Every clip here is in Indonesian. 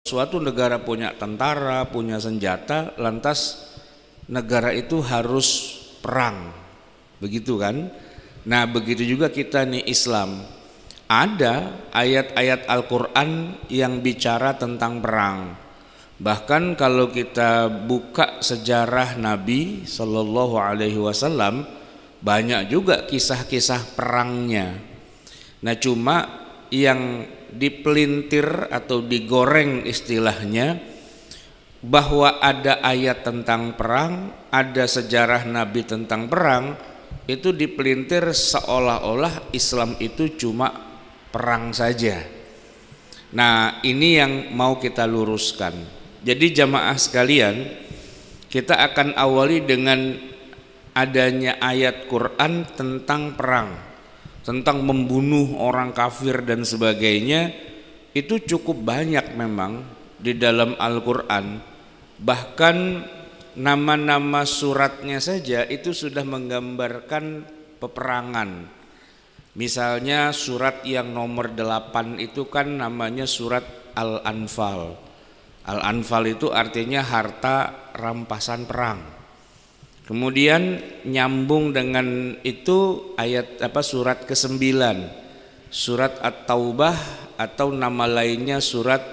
suatu negara punya tentara, punya senjata, lantas negara itu harus perang, begitu kan? Nah begitu juga kita nih Islam, ada ayat-ayat Al-Quran yang bicara tentang perang. Bahkan kalau kita buka sejarah Nabi Shallallahu Alaihi Wasallam, banyak juga kisah-kisah perangnya. Nah cuma yang dipelintir atau digoreng istilahnya, bahwa ada ayat tentang perang, ada sejarah Nabi tentang perang, itu dipelintir seolah-olah Islam itu cuma perang saja. Nah ini yang mau kita luruskan. Jadi jamaah sekalian, kita akan awali dengan adanya ayat Quran tentang perang, tentang membunuh orang kafir dan sebagainya. Itu cukup banyak memang di dalam Al-Quran. Bahkan nama-nama suratnya saja itu sudah menggambarkan peperangan. Misalnya surat yang nomor 8 itu kan namanya surat Al-Anfal. Al-Anfal itu artinya harta rampasan perang. Kemudian nyambung dengan itu ayat surat ke-9, surat At-Taubah, atau nama lainnya surat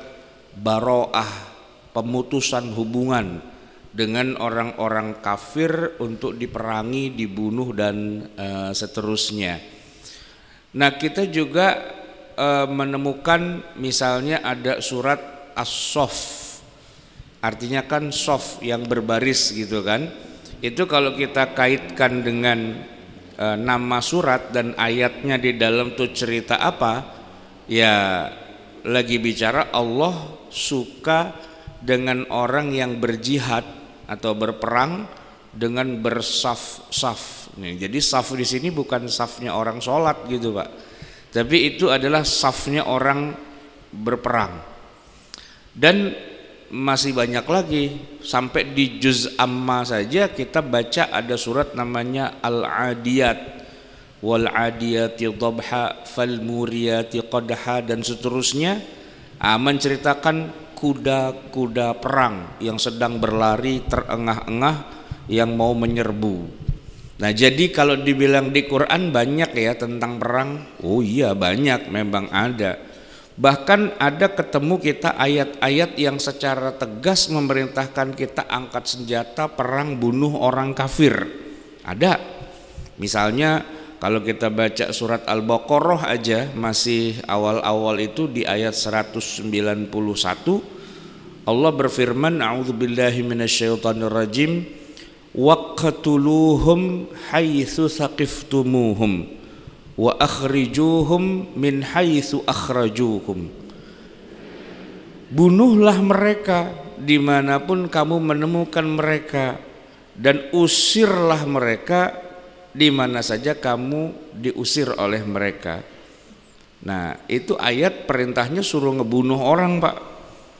Baro'ah, pemutusan hubungan dengan orang-orang kafir untuk diperangi, dibunuh dan seterusnya. Nah kita juga menemukan misalnya ada surat As-Sof, artinya kan sof yang berbaris gitu kan. Itu kalau kita kaitkan dengan nama surat dan ayatnya di dalam tuh cerita apa, ya lagi bicara Allah suka dengan orang yang berjihad atau berperang dengan bersaf-saf. Jadi saf di sini bukan safnya orang sholat gitu Pak, tapi itu adalah safnya orang berperang. Dan masih banyak lagi, sampai di juz amma saja kita baca ada surat namanya Al-Adiyat, wal adiyati dhabha fal muriyati qadha dan seterusnya, menceritakan kuda-kuda perang yang sedang berlari terengah-engah yang mau menyerbu. Nah jadi kalau dibilang di Quran banyak ya tentang perang, oh iya banyak, memang ada. Bahkan ada ketemu kita ayat-ayat yang secara tegas memerintahkan kita angkat senjata perang bunuh orang kafir. Ada. Misalnya kalau kita baca surat Al-Baqarah aja masih awal-awal itu di ayat 191 Allah berfirman, a'udzubillahi minasyaitonirrajim, waqtuluhum haitsu saqiftumuhum wa akhrijuhum min haitsu akhrajukum. Bunuhlah mereka dimanapun kamu menemukan mereka, dan usirlah mereka di mana saja kamu diusir oleh mereka. Nah itu ayat perintahnya suruh ngebunuh orang Pak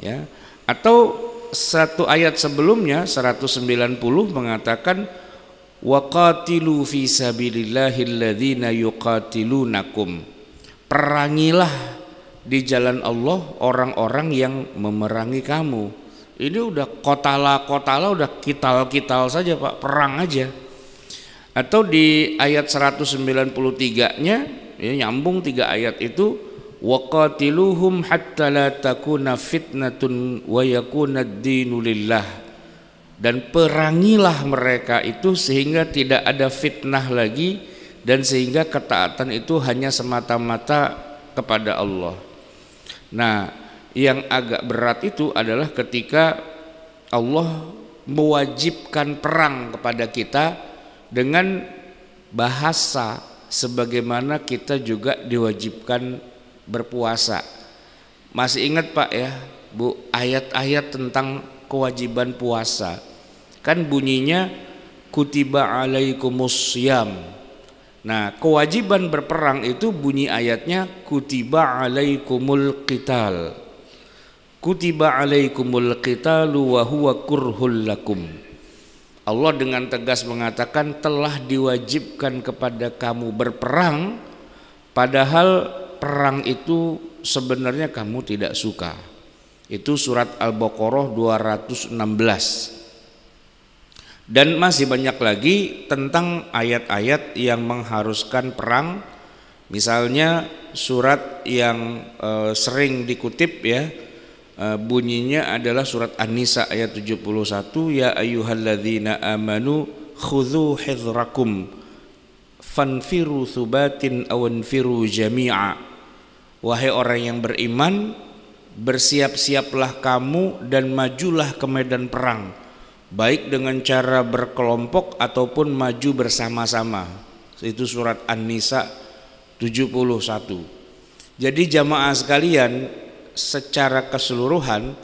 ya. Atau satu ayat sebelumnya 190 mengatakan waqatilu fi sabilillahil ladzina yuqatilunakum, perangilah di jalan Allah orang-orang yang memerangi kamu. Ini udah kotala udah kital saja Pak, perang aja. Atau di ayat 193-nya ya, nyambung 3 ayat itu, waqatiluhum hatta la takuna fitnatun wa yakuna ad-dinu lillah, dan perangilah mereka itu sehingga tidak ada fitnah lagi dan sehingga ketaatan itu hanya semata-mata kepada Allah. Nah yang agak berat itu adalah ketika Allah mewajibkan perang kepada kita dengan bahasa sebagaimana kita juga diwajibkan berpuasa. Masih ingat Pak ya Bu ayat-ayat tentang kewajiban puasa, kan bunyinya kutiba alaikumus syiyam. Nah kewajiban berperang itu bunyi ayatnya kutiba alaikumul qital, kutiba alaikumul qitalu wa huwa kurhul lakum. Allah dengan tegas mengatakan telah diwajibkan kepada kamu berperang, padahal perang itu sebenarnya kamu tidak suka. Itu surat Al-Baqarah 216. Dan masih banyak lagi tentang ayat-ayat yang mengharuskan perang. Misalnya surat yang sering dikutip ya, bunyinya adalah surat An-Nisa ayat 71, ya ayyuhalladzina amanu khudhu hidrakum fanfiru thubatin awanfiru jami'a. Wahai orang yang beriman, bersiap-siaplah kamu dan majulah ke medan perang, baik dengan cara berkelompok ataupun maju bersama-sama. Itu surat An-Nisa 71. Jadi jamaah sekalian, secara keseluruhan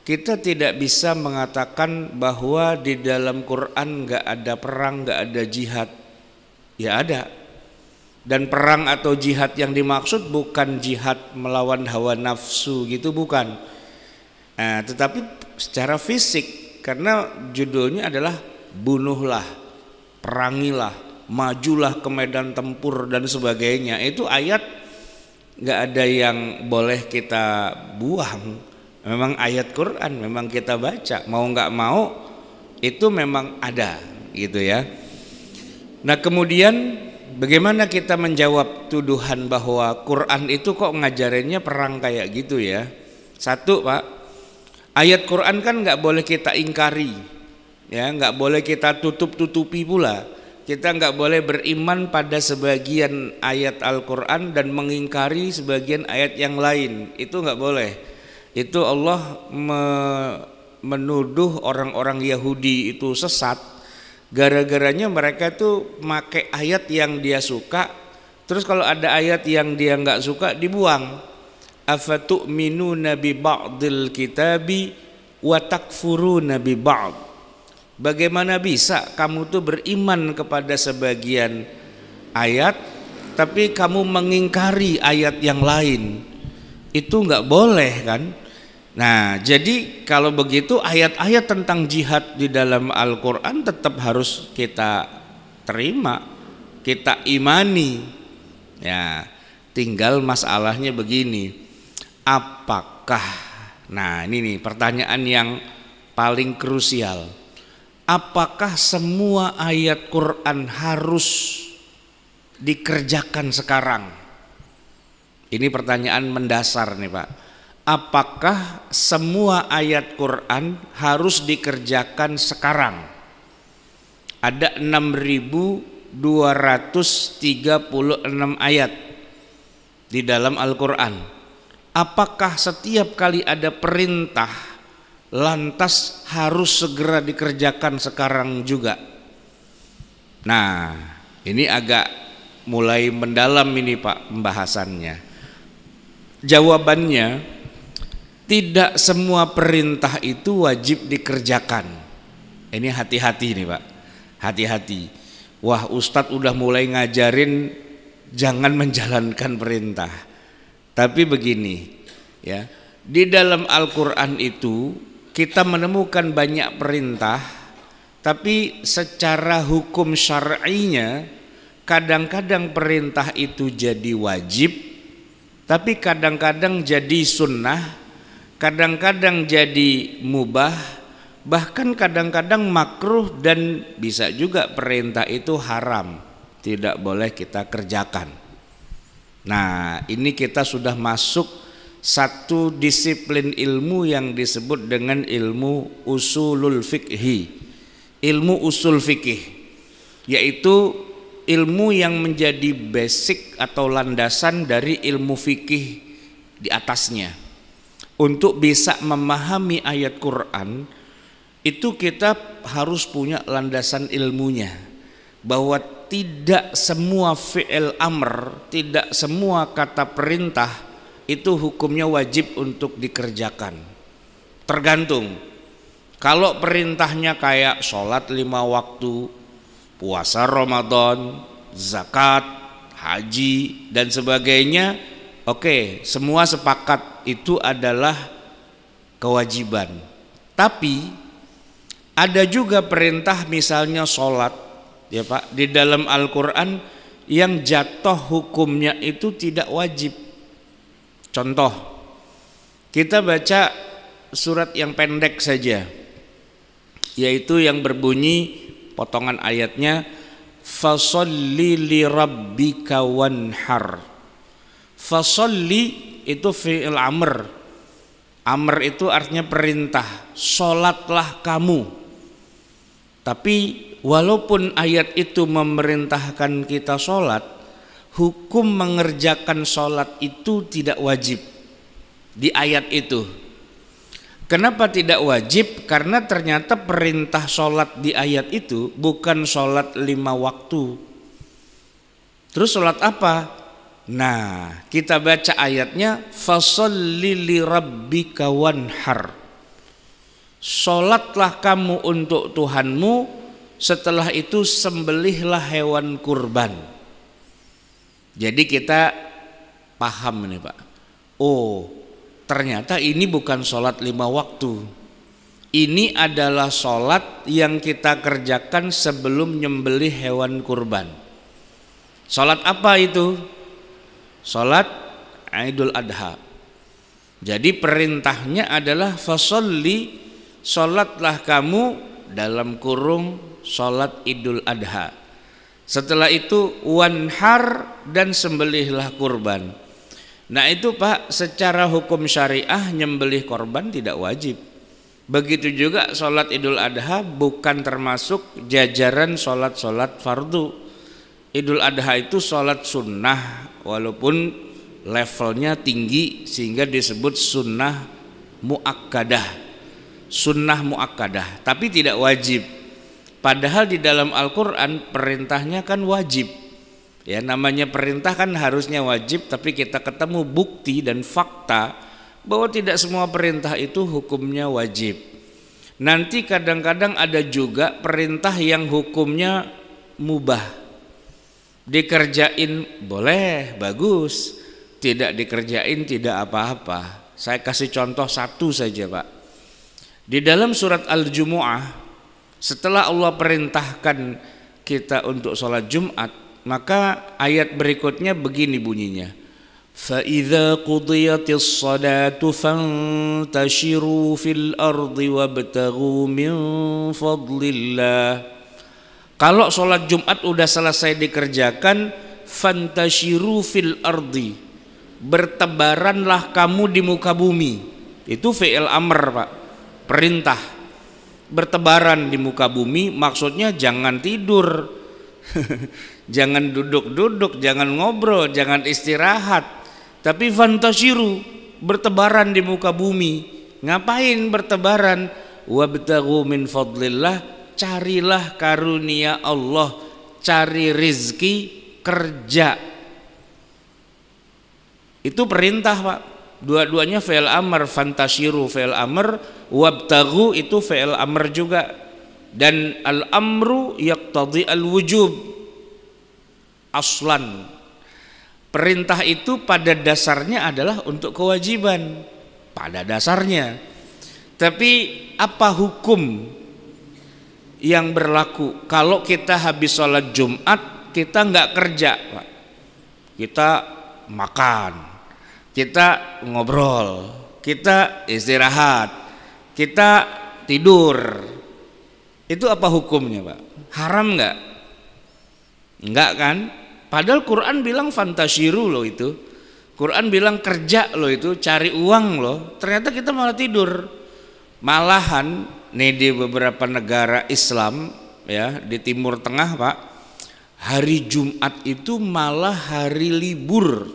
kita tidak bisa mengatakan bahwa di dalam Quran nggak ada perang, nggak ada jihad. Ya ada. Dan perang atau jihad yang dimaksud bukan jihad melawan hawa nafsu gitu, bukan. Nah, tetapi secara fisik, karena judulnya adalah bunuhlah, perangilah, majulah ke medan tempur dan sebagainya. Itu ayat nggak ada yang boleh kita buang. Memang ayat Quran, memang kita baca, mau nggak mau itu memang ada gitu ya. Nah kemudian bagaimana kita menjawab tuduhan bahwa Quran itu kok ngajarinnya perang kayak gitu ya? Satu Pak, ayat Quran kan nggak boleh kita ingkari, ya nggak boleh kita tutup-tutupi pula. Kita nggak boleh beriman pada sebagian ayat Al-Quran dan mengingkari sebagian ayat yang lain. Itu nggak boleh. Itu Allah menuduh orang-orang Yahudi itu sesat. Gara-garanya mereka tuh make ayat yang dia suka, terus kalau ada ayat yang dia nggak suka dibuang. Afatu'minuna bi ba'dil kitabi wa takfuruna bi ba'd. Bagaimana bisa kamu tuh beriman kepada sebagian ayat tapi kamu mengingkari ayat yang lain? Itu nggak boleh kan? Nah, jadi kalau begitu ayat-ayat tentang jihad di dalam Al-Qur'an tetap harus kita terima, kita imani. Ya, tinggal masalahnya begini. Apakah, nah ini nih pertanyaan yang paling krusial, apakah semua ayat Quran harus dikerjakan sekarang? Ini pertanyaan mendasar nih Pak. Apakah semua ayat Quran harus dikerjakan sekarang? Ada 6.236 ayat di dalam Al-Quran. Apakah setiap kali ada perintah lantas harus segera dikerjakan sekarang juga? Nah, ini agak mulai mendalam ini Pak pembahasannya. Jawabannya, tidak semua perintah itu wajib dikerjakan. Ini hati-hati nih Pak, hati-hati. Wah, Ustadz udah mulai ngajarin jangan menjalankan perintah. Tapi begini ya, di dalam Al-Quran itu kita menemukan banyak perintah, tapi secara hukum syar'inya kadang-kadang perintah itu jadi wajib, tapi kadang-kadang jadi sunnah, kadang-kadang jadi mubah, bahkan kadang-kadang makruh, dan bisa juga perintah itu haram, tidak boleh kita kerjakan. Nah, ini kita sudah masuk satu disiplin ilmu yang disebut dengan ilmu usulul fikhi. Ilmu usul fikih, yaitu ilmu yang menjadi basic atau landasan dari ilmu fikih di atasnya. Untuk bisa memahami ayat Quran itu kita harus punya landasan ilmunya, bahwa tidak semua fi'il amr, tidak semua kata perintah itu hukumnya wajib untuk dikerjakan. Tergantung. Kalau perintahnya kayak sholat 5 waktu, puasa Ramadan, zakat, haji dan sebagainya, oke, semua sepakat itu adalah kewajiban. Tapi ada juga perintah misalnya sholat, ya Pak, di dalam Al-Quran yang jatuh hukumnya itu tidak wajib. Contoh, kita baca surat yang pendek saja, yaitu yang berbunyi potongan ayatnya fasolli li rabbika wanhar. Fasolli itu fi'il amr. Amr itu artinya perintah, sholatlah kamu. Tapi walaupun ayat itu memerintahkan kita sholat, hukum mengerjakan sholat itu tidak wajib di ayat itu. Kenapa tidak wajib? Karena ternyata perintah sholat di ayat itu bukan sholat 5 waktu. Terus sholat apa? Nah, kita baca ayatnya fasolli li rabbika wanhar. Sholatlah kamu untuk Tuhanmu, setelah itu sembelihlah hewan kurban. Jadi kita paham nih Pak. Oh, ternyata ini bukan sholat 5 waktu. Ini adalah sholat yang kita kerjakan sebelum nyembelih hewan kurban. Sholat apa itu? Sholat Idul Adha. Jadi perintahnya adalah fasolli, sholatlah kamu dalam kurung sholat Idul Adha. Setelah itu wanhar, dan sembelihlah kurban. Nah itu Pak, secara hukum syariah nyembelih korban tidak wajib. Begitu juga sholat Idul Adha bukan termasuk jajaran sholat-sholat fardu. Idul Adha itu sholat sunnah, walaupun levelnya tinggi sehingga disebut sunnah muakkadah. Sunnah muakkadah, tapi tidak wajib. Padahal di dalam Al-Quran perintahnya kan wajib. Ya, namanya perintah kan harusnya wajib, tapi kita ketemu bukti dan fakta bahwa tidak semua perintah itu hukumnya wajib. Nanti kadang-kadang ada juga perintah yang hukumnya mubah. Dikerjain boleh, bagus. Tidak dikerjain tidak apa-apa. Saya kasih contoh satu saja Pak. Di dalam surat Al-Jumu'ah, setelah Allah perintahkan kita untuk sholat Jumat, maka ayat berikutnya begini bunyinya. فَإِذَا قُضِيَتِ الصَّلَاةُ فَانْتَشِرُوا فِي الْأَرْضِ وَابْتَغُوا مِنْ فَضْلِ اللَّهِ. Kalau sholat Jumat udah selesai dikerjakan, fantashiru fil ardi, bertebaranlah kamu di muka bumi. Itu fi'il amr Pak, perintah. Bertebaran di muka bumi maksudnya jangan tidur, jangan duduk-duduk, jangan ngobrol, jangan istirahat. Tapi fantashiru, bertebaran di muka bumi. Ngapain bertebaran? Wabtaghu min fadlillah, carilah karunia Allah, cari rizki, kerja. Itu perintah Pak. Dua-duanya fi'il amr. Fantashiru fi'il amr, wabtaghu itu fi'il amr juga. Dan al-amru yaqtadi al-wujub. Aslan, perintah itu pada dasarnya adalah untuk kewajiban, pada dasarnya. Tapi apa hukum yang berlaku kalau kita habis sholat Jumat kita nggak kerja Pak? Kita makan, kita ngobrol, kita istirahat, kita tidur. Itu apa hukumnya Pak? Haram nggak? Enggak kan? Padahal Quran bilang fantashiru loh itu. Quran bilang kerja loh itu, cari uang loh. Ternyata kita malah tidur. Malahan nih di beberapa negara Islam ya di Timur Tengah Pak, hari Jumat itu malah hari libur.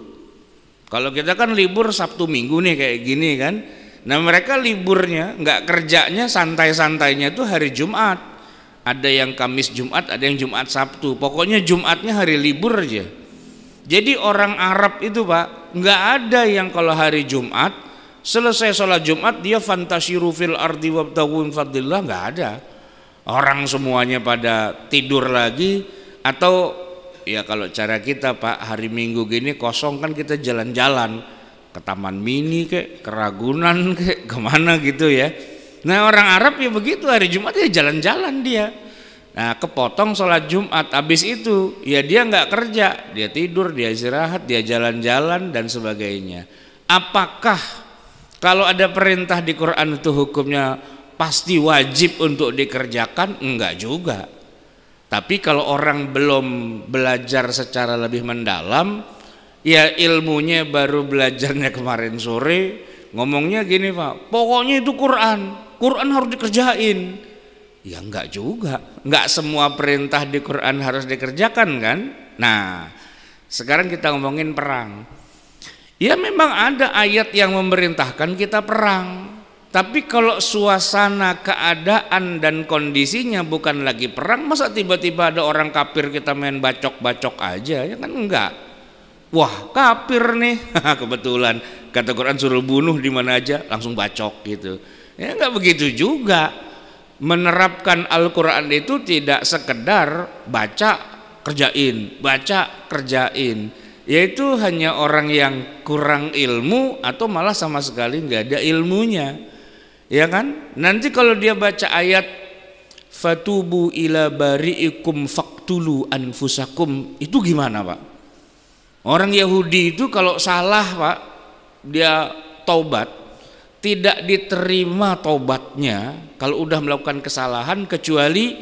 Kalau kita kan libur Sabtu Minggu nih kayak gini kan. Nah mereka liburnya nggak kerjanya, santai-santainya itu hari Jumat. Ada yang Kamis Jumat, ada yang Jumat Sabtu. Pokoknya Jumatnya hari libur aja. Jadi orang Arab itu Pak, nggak ada yang kalau hari Jumat selesai sholat Jumat dia fantashiru fil ardi wabtaghu min fadlillah, nggak ada. Orang semuanya pada tidur lagi, atau ya kalau cara kita Pak hari Minggu gini kosong kan kita jalan-jalan ke Taman Mini ke Ragunan ke kemana gitu ya. Nah orang Arab ya begitu, hari Jumat ya jalan-jalan dia. Nah kepotong sholat Jumat, habis itu ya dia nggak kerja, dia tidur, dia istirahat, dia jalan-jalan dan sebagainya. Apakah Kalau ada perintah di Quran itu hukumnya pasti wajib untuk dikerjakan? Enggak juga. Tapi kalau orang belum belajar secara lebih mendalam, ya ilmunya baru belajarnya kemarin sore, ngomongnya gini Pak, pokoknya itu Quran harus dikerjain. Ya enggak juga, enggak semua perintah di Quran harus dikerjakan kan. Nah sekarang kita ngomongin perang. Ya memang ada ayat yang memerintahkan kita perang, tapi kalau suasana, keadaan dan kondisinya bukan lagi perang, masa tiba-tiba ada orang kafir kita main bacok-bacok aja, ya kan enggak. Wah kafir nih, kebetulan kata Quran suruh bunuh di mana aja langsung bacok gitu. Ya enggak begitu juga. Menerapkan Al-Quran itu tidak sekedar baca kerjain, baca kerjain. Yaitu hanya orang yang kurang ilmu atau malah sama sekali nggak ada ilmunya, ya kan? Nanti kalau dia baca ayat fatubu ila bari'ikum faktulu anfusakum, itu gimana Pak? Orang Yahudi itu kalau salah Pak, dia taubat, tidak diterima taubatnya kalau udah melakukan kesalahan kecuali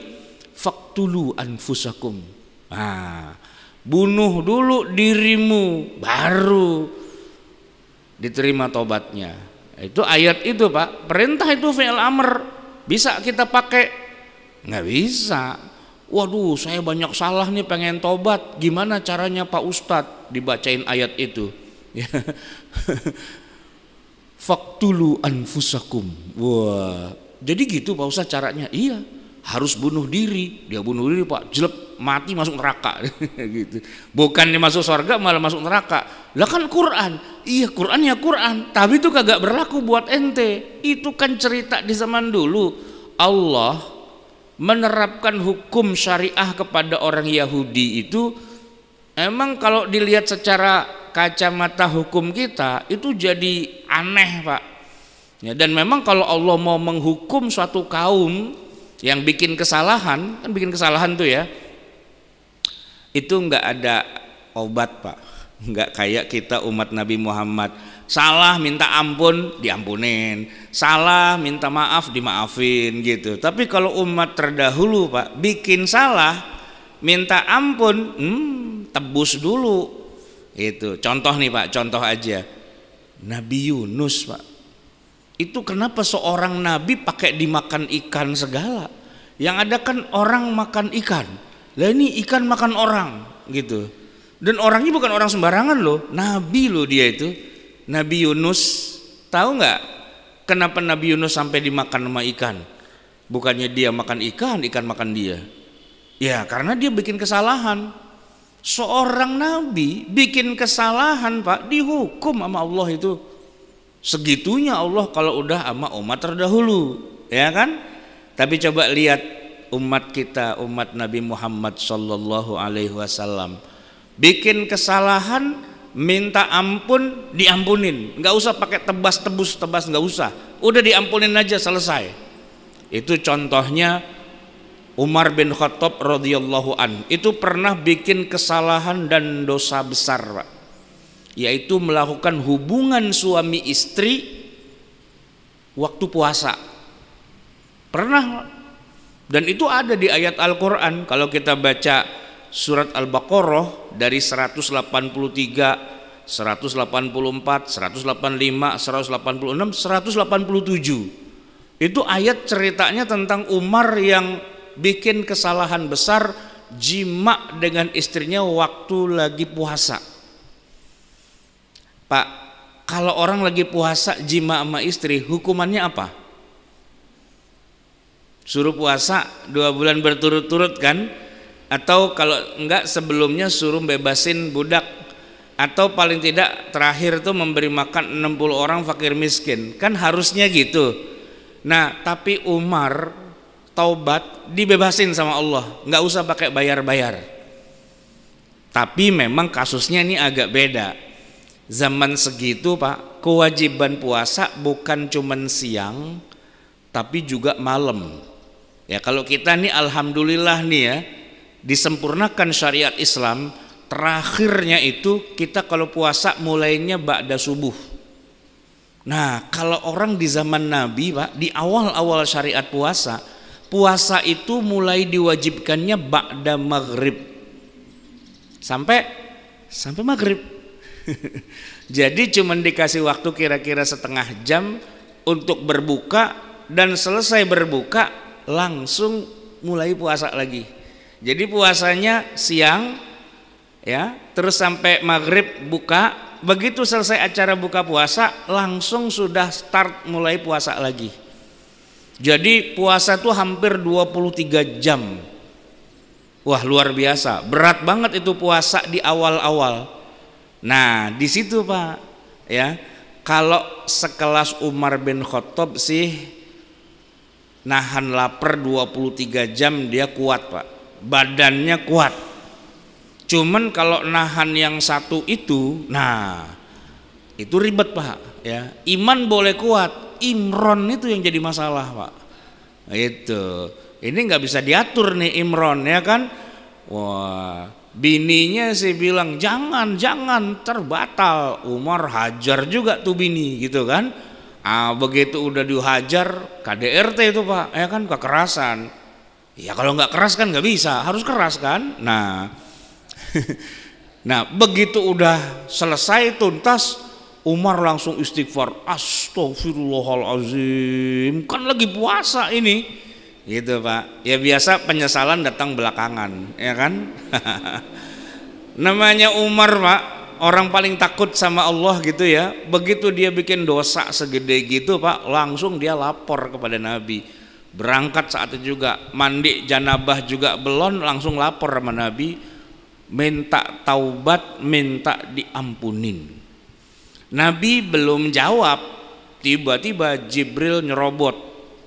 faktulu anfusakum. Nah, bunuh dulu dirimu baru diterima tobatnya. Itu ayat itu Pak, perintah itu fi'il amr, bisa kita pakai? Nggak bisa. Waduh saya banyak salah nih pengen tobat, gimana caranya Pak Ustadz? Dibacain ayat itu. Faktulu anfusakum. Wah jadi gitu Pak Ustadz caranya? Iya, harus bunuh diri. Dia bunuh diri Pak, jelek, mati masuk neraka gitu. Bukannya masuk surga malah masuk neraka. Lah kan Quran. Iya Quran ya Quran, tapi itu kagak berlaku buat ente. Itu kan cerita di zaman dulu. Allah menerapkan hukum syariah kepada orang Yahudi itu emang kalau dilihat secara kacamata hukum kita itu jadi aneh Pak ya. Dan memang kalau Allah mau menghukum suatu kaum yang bikin kesalahan, kan bikin kesalahan tuh ya, itu nggak ada obat Pak, nggak kayak kita umat Nabi Muhammad, salah minta ampun diampunin, salah minta maaf dimaafin gitu. Tapi kalau umat terdahulu Pak, bikin salah minta ampun, tebus dulu. Itu contoh nih Pak, contoh aja Nabi Yunus Pak, itu kenapa seorang nabi pakai dimakan ikan segala? Yang ada kan orang makan ikan, lah ini ikan makan orang gitu. Dan orangnya bukan orang sembarangan loh, nabi loh dia itu, Nabi Yunus. Tahu nggak kenapa Nabi Yunus sampai dimakan sama ikan? Bukannya dia makan ikan, ikan makan dia. Ya karena dia bikin kesalahan. Seorang nabi bikin kesalahan Pak, dihukum sama Allah itu. Segitunya Allah kalau udah sama umat terdahulu, ya kan? Tapi coba lihat umat kita, umat Nabi Muhammad sallallahu alaihi wasallam, bikin kesalahan minta ampun diampunin, nggak usah pakai tebas nggak usah, udah diampunin aja selesai. Itu contohnya Umar bin Khattab radhiyallahu an, itu pernah bikin kesalahan dan dosa besar Pak, yaitu melakukan hubungan suami istri waktu puasa. Pernah, dan itu ada di ayat Al-Quran. Kalau kita baca surat Al-Baqarah dari 183, 184, 185, 186, 187, itu ayat ceritanya tentang Umar yang bikin kesalahan besar, jima dengan istrinya waktu lagi puasa. Pak, kalau orang lagi puasa jima sama istri, hukumannya apa? Suruh puasa 2 bulan berturut-turut kan? Atau kalau enggak sebelumnya suruh bebasin budak, atau paling tidak terakhir tuh memberi makan 60 orang fakir miskin, kan harusnya gitu. Nah tapi Umar taubat, dibebasin sama Allah, nggak usah pakai bayar-bayar. Tapi memang kasusnya ini agak beda. Zaman segitu Pak, kewajiban puasa bukan cuman siang tapi juga malam. Ya kalau kita nih alhamdulillah nih ya, disempurnakan syariat Islam, terakhirnya itu kita kalau puasa mulainya ba'da subuh. Nah, kalau orang di zaman Nabi, Pak, di awal-awal syariat puasa, puasa itu mulai diwajibkannya ba'da maghrib sampai maghrib. Jadi cuman dikasih waktu kira-kira setengah jam untuk berbuka, dan selesai berbuka langsung mulai puasa lagi. Jadi puasanya siang ya, terus sampai maghrib buka. Begitu selesai acara buka puasa langsung sudah start mulai puasa lagi. Jadi puasa tuh hampir 23 jam. Wah, luar biasa, berat banget itu puasa di awal-awal. Nah, di situ Pak ya, kalau sekelas Umar bin Khattab sih nahan lapar 23 jam dia kuat Pak, badannya kuat. Cuman kalau nahan yang satu itu, nah itu ribet Pak ya. Iman boleh kuat, Imron itu yang jadi masalah Pak. Itu, ini nggak bisa diatur nih Imron ya kan. Wah, bininya sih bilang jangan terbatal. Umar hajar juga tuh bini gitu kan. Begitu udah dihajar KDRT itu Pak ya kan, kekerasan. Ya kalau nggak keras kan nggak bisa, harus keras kan. Nah begitu udah selesai tuntas, Umar langsung istighfar, astagfirullahalazim, kan lagi puasa ini gitu Pak ya. Biasa penyesalan datang belakangan ya kan. Namanya Umar Pak, orang paling takut sama Allah gitu ya. Begitu dia bikin dosa segede gitu Pak, langsung dia lapor kepada Nabi. Berangkat saat itu juga, mandi janabah juga belum, langsung lapor sama Nabi, minta taubat, minta diampunin. Nabi belum jawab, tiba-tiba Jibril nyerobot,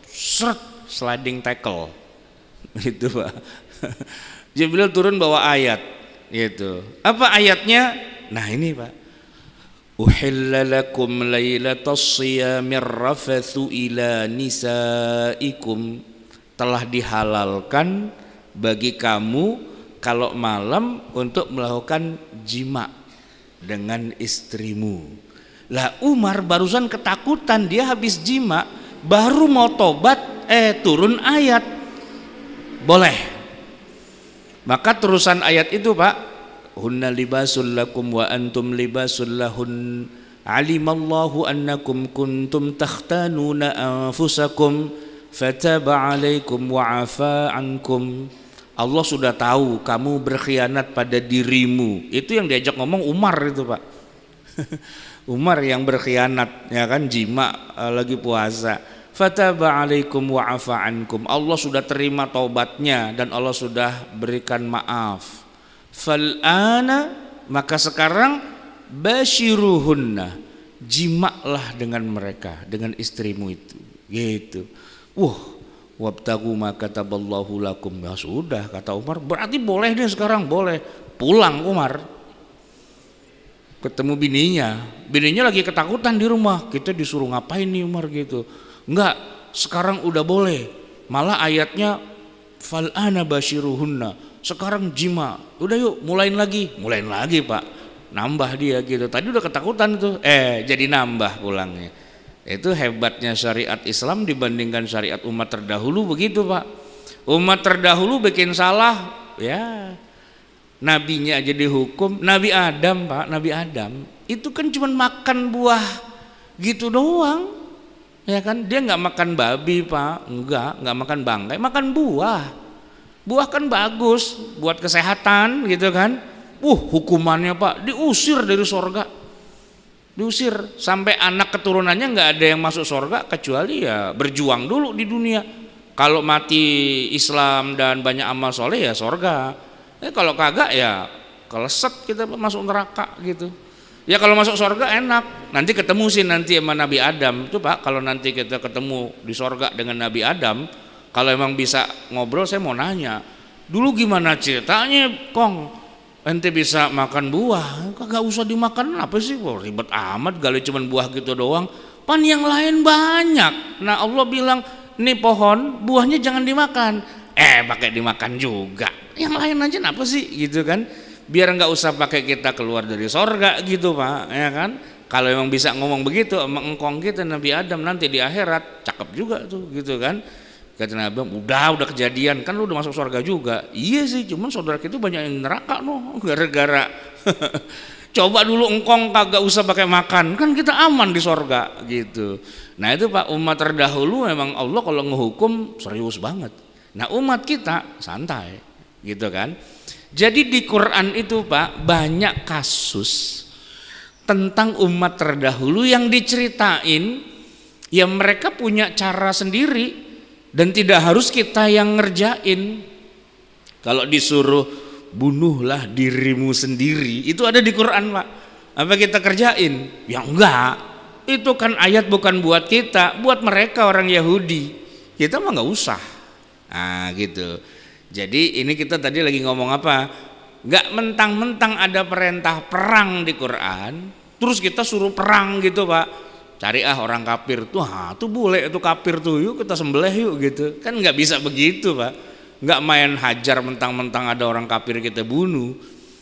seret, sliding tackle gitu Pak. Jibril turun bawa ayat gitu. Apa ayatnya? Nah ini Pak, uhilla lakum lailatas siyamir rafathu ila nisaikum, telah dihalalkan bagi kamu kalau malam untuk melakukan jima dengan istrimu. Lah Umar barusan ketakutan, dia habis jima baru mau tobat, turun ayat boleh. Maka terusan ayat itu Pak, hunna libasul lakum wa antum libasul lahun, alimallahu annakum kuntum takhtanuna anfusakum fataba alaikum wa afa ankum. Allah sudah tahu kamu berkhianat pada dirimu. Itu yang diajak ngomong Umar itu Pak. Umar yang berkhianat ya kan, jima lagi puasa. Fataba alaikum wa afa ankum, Allah sudah terima taubatnya dan Allah sudah berikan maaf. Fal'ana, maka sekarang basyiruhunna, jimaklah dengan mereka, dengan istrimu itu gitu. Wabtagu ma kataballahu lakum, ya sudah kata Umar, berarti boleh deh sekarang, boleh. Pulang Umar ketemu bininya lagi ketakutan di rumah. Kita disuruh ngapain nih Umar gitu. Enggak, sekarang udah boleh. Malah ayatnya fal'ana basyiruhunna, sekarang jima. Udah yuk mulain lagi Pak. Nambah dia gitu. Tadi udah ketakutan tuh, jadi nambah pulangnya. Itu hebatnya syariat Islam dibandingkan syariat umat terdahulu begitu Pak. Umat terdahulu bikin salah ya, nabinya aja dihukum. Nabi Adam Pak, Nabi Adam itu kan cuma makan buah gitu doang ya kan. Dia nggak makan babi Pak, nggak makan bangkai, makan buah. Buah kan bagus buat kesehatan gitu kan. Hukumannya Pak, diusir dari sorga. Diusir sampai anak keturunannya nggak ada yang masuk surga kecuali ya berjuang dulu di dunia. Kalau mati Islam dan banyak amal soleh ya surga. Kalau kagak ya keleset kita masuk neraka gitu. Ya kalau masuk surga enak. Nanti ketemu sih nanti sama Nabi Adam tuh Pak. Kalau nanti kita ketemu di surga dengan Nabi Adam, kalau emang bisa ngobrol, saya mau nanya dulu gimana ceritanya Kong, ente bisa makan buah, kagak usah dimakan apa sih? Ribet amat, gali cuman buah gitu doang. Pan yang lain banyak. Nah Allah bilang, nih pohon buahnya jangan dimakan. Pakai dimakan juga. Yang lain aja apa sih gitu kan? Biar nggak usah pakai kita keluar dari sorga gitu Pak, ya kan? Kalau emang bisa ngomong begitu sama engkong kita Nabi Adam nanti di akhirat, cakep juga tuh gitu kan. Kata Nabi Adam, udah kejadian, kan lu udah masuk surga juga. Iya sih, cuman saudara kita banyak yang neraka noh, gara-gara coba dulu engkong kagak usah pakai makan, kan kita aman di surga gitu. Nah itu Pak, umat terdahulu memang Allah kalau ngehukum serius banget. Nah umat kita santai gitu kan. Jadi di Quran itu Pak banyak kasus tentang umat terdahulu yang diceritain, ya mereka punya cara sendiri dan tidak harus kita yang ngerjain. Kalau disuruh bunuhlah dirimu sendiri, itu ada di Quran Pak. Apa kita kerjain? Ya enggak, itu kan ayat bukan buat kita, buat mereka orang Yahudi. Kita mah nggak usah. Nah gitu. Jadi ini kita tadi lagi ngomong apa? Nggak mentang-mentang ada perintah perang di Quran terus kita suruh perang gitu Pak. Cari orang kafir tuh, tuh bule itu kafir tuh, yuk kita sembelih yuk gitu. Kan nggak bisa begitu Pak. Nggak main hajar mentang-mentang ada orang kafir kita bunuh.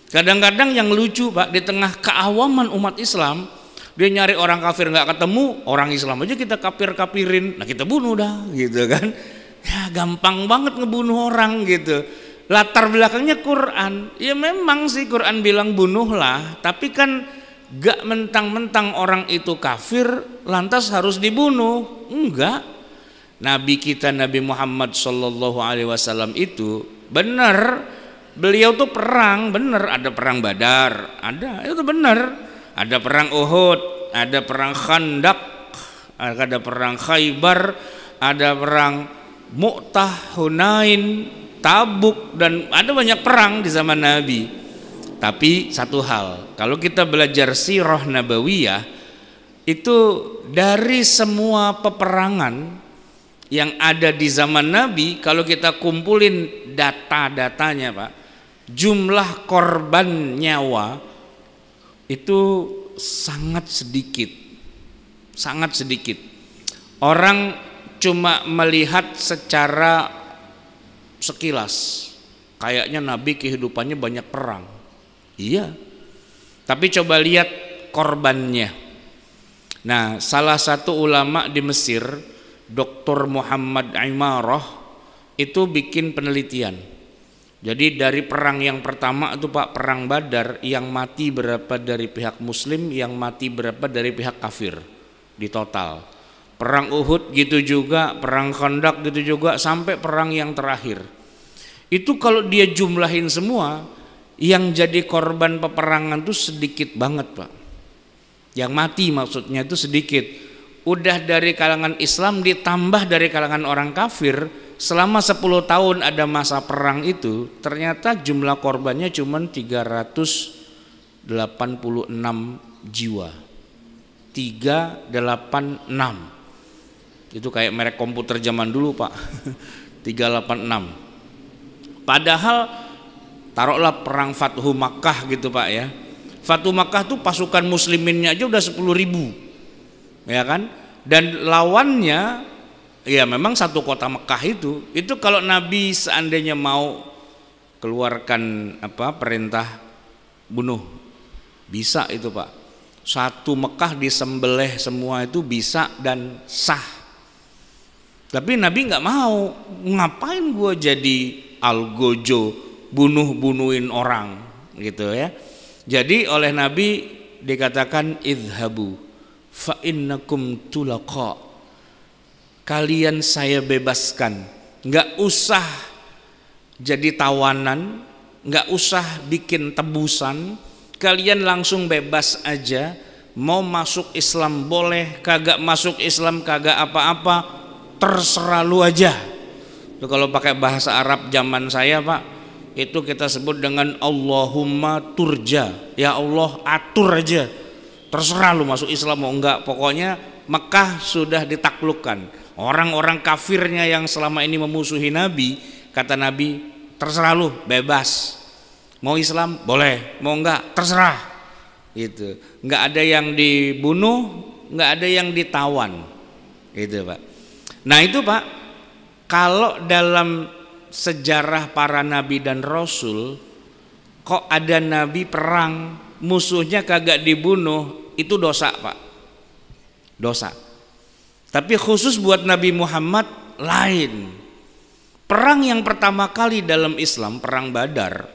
Kadang-kadang yang lucu Pak, di tengah keawaman umat Islam, dia nyari orang kafir nggak ketemu, orang Islam aja kita kafir-kafirin, nah kita bunuh dah gitu kan. Ya gampang banget ngebunuh orang gitu. Latar belakangnya Quran, ya memang sih Quran bilang bunuhlah, tapi kan gak mentang-mentang orang itu kafir lantas harus dibunuh, enggak. Nabi kita Nabi Muhammad Shallallahu Alaihi Wasallam itu benar, beliau tuh perang, benar ada perang Badar, ada itu benar, ada perang Uhud, ada perang Khandaq, ada perang Khaybar, ada perang Mu'tah, Hunain, Tabuk, dan ada banyak perang di zaman Nabi. Tapi satu hal, kalau kita belajar sirah nabawiyah itu dari semua peperangan yang ada di zaman Nabi, kalau kita kumpulin data-datanya Pak, jumlah korban nyawa itu sangat sedikit. Sangat sedikit. Orang cuma melihat secara sekilas kayaknya Nabi kehidupannya banyak perang, iya, tapi coba lihat korbannya. Nah salah satu ulama di Mesir, Dr. Muhammad Imarah, itu bikin penelitian. Jadi dari perang yang pertama itu Pak, perang Badar, yang mati berapa dari pihak muslim, yang mati berapa dari pihak kafir di total. Perang Uhud gitu juga, perang Khandaq gitu juga, sampai perang yang terakhir. Itu kalau dia jumlahin semua, yang jadi korban peperangan itu sedikit banget Pak. Yang mati maksudnya itu sedikit. Udah dari kalangan Islam ditambah dari kalangan orang kafir, selama 10 tahun ada masa perang itu, ternyata jumlah korbannya cuma 386 jiwa. 386. Itu kayak merek komputer zaman dulu Pak. 386. Padahal taruhlah perang Fathu Makkah gitu Pak ya. Fathu Makkah tuh pasukan musliminnya aja udah 10.000, ya kan? Dan lawannya ya memang satu kota Mekah itu kalau Nabi seandainya mau keluarkan perintah bunuh, bisa itu Pak. Satu Mekah disembelih semua itu bisa dan sah. Tapi Nabi nggak mau, ngapain gue jadi algojo bunuh-bunuhin orang gitu ya. Jadi oleh Nabi dikatakan idhabu fa innakum tulaqa, kalian saya bebaskan, nggak usah jadi tawanan, nggak usah bikin tebusan, kalian langsung bebas aja, mau masuk Islam boleh, kagak masuk Islam kagak apa-apa, terserah lu aja. Itu kalau pakai bahasa Arab zaman saya Pak, itu kita sebut dengan Allahumma turja, ya Allah atur aja, terserah lu masuk Islam mau enggak, pokoknya Mekah sudah ditaklukkan. Orang-orang kafirnya yang selama ini memusuhi Nabi, kata Nabi terserah lu, bebas, mau Islam boleh, mau enggak terserah gitu. Enggak ada yang dibunuh, enggak ada yang ditawan gitu Pak. Nah itu Pak, kalau dalam sejarah para nabi dan rasul, kok ada nabi perang musuhnya kagak dibunuh, itu dosa Pak, dosa. Tapi khusus buat Nabi Muhammad lain. Perang yang pertama kali dalam Islam, perang Badar,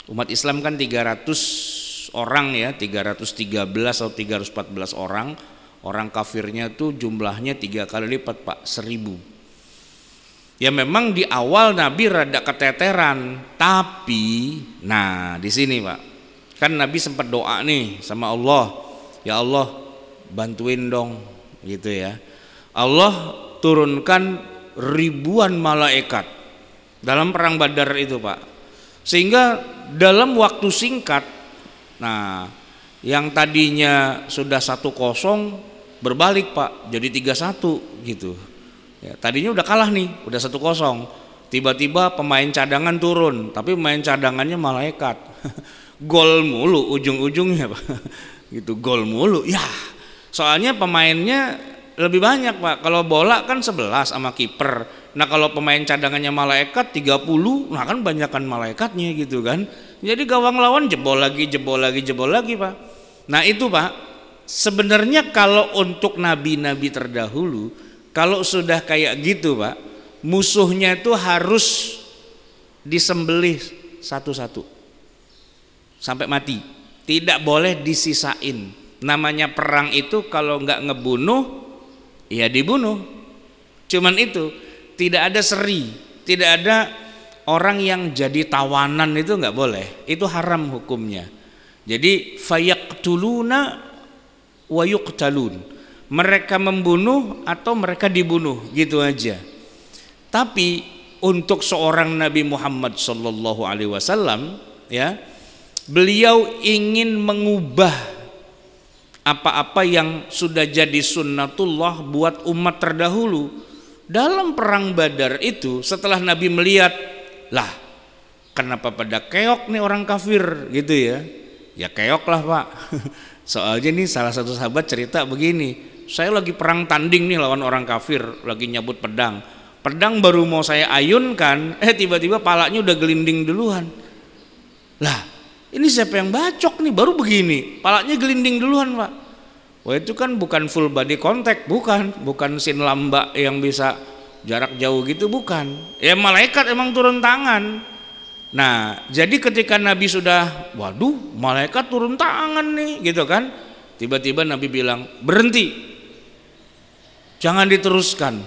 umat Islam kan 300 orang ya, 313 atau 314 orang. Orang kafirnya tuh jumlahnya 3 kali lipat Pak, 1000. Ya memang di awal Nabi rada keteteran, tapi nah di sini Pak, kan Nabi sempat doa nih sama Allah, ya Allah bantuin dong gitu ya. Allah turunkan ribuan malaikat dalam perang Badar itu Pak, sehingga dalam waktu singkat, nah yang tadinya sudah 1-0 berbalik Pak, jadi 3-1 gitu ya. Tadinya udah kalah nih, udah 1-0, tiba-tiba pemain cadangan turun, tapi pemain cadangannya malaikat. Gol mulu ujung-ujungnya Pak. Gitu, gol mulu ya, soalnya pemainnya lebih banyak Pak. Kalau bola kan 11 sama kiper, nah kalau pemain cadangannya malaikat 30, nah kan banyakan malaikatnya gitu kan. Jadi gawang lawan jebol lagi Pak. Nah itu Pak, sebenarnya kalau untuk nabi-nabi terdahulu, kalau sudah kayak gitu Pak, musuhnya itu harus disembelih satu-satu sampai mati, tidak boleh disisain. Namanya perang itu kalau nggak ngebunuh ya dibunuh, cuman itu, tidak ada seri, tidak ada orang yang jadi tawanan, itu nggak boleh, itu haram hukumnya. Jadi fayaqtuluna wa yuqtalun, mereka membunuh atau mereka dibunuh, gitu aja. Tapi untuk seorang Nabi Muhammad sallallahu alaihi wasallam ya, beliau ingin mengubah apa-apa yang sudah jadi sunnatullah buat umat terdahulu. Dalam perang Badar itu, setelah Nabi melihat, lah kenapa pada keok nih orang kafir gitu ya, ya keok lah Pak. Soalnya nih salah satu sahabat cerita begini, saya lagi perang tanding nih lawan orang kafir, lagi nyabut pedang baru mau saya ayunkan, tiba-tiba palanya udah gelinding duluan. Lah ini siapa yang bacok nih, baru begini palanya gelinding duluan Pak. Wah itu kan bukan full body contact, bukan sin lamba yang bisa jarak jauh gitu, bukan. Ya malaikat emang turun tangan. Nah jadi ketika Nabi sudah, waduh malaikat turun tangan nih gitu kan, tiba-tiba Nabi bilang berhenti, jangan diteruskan.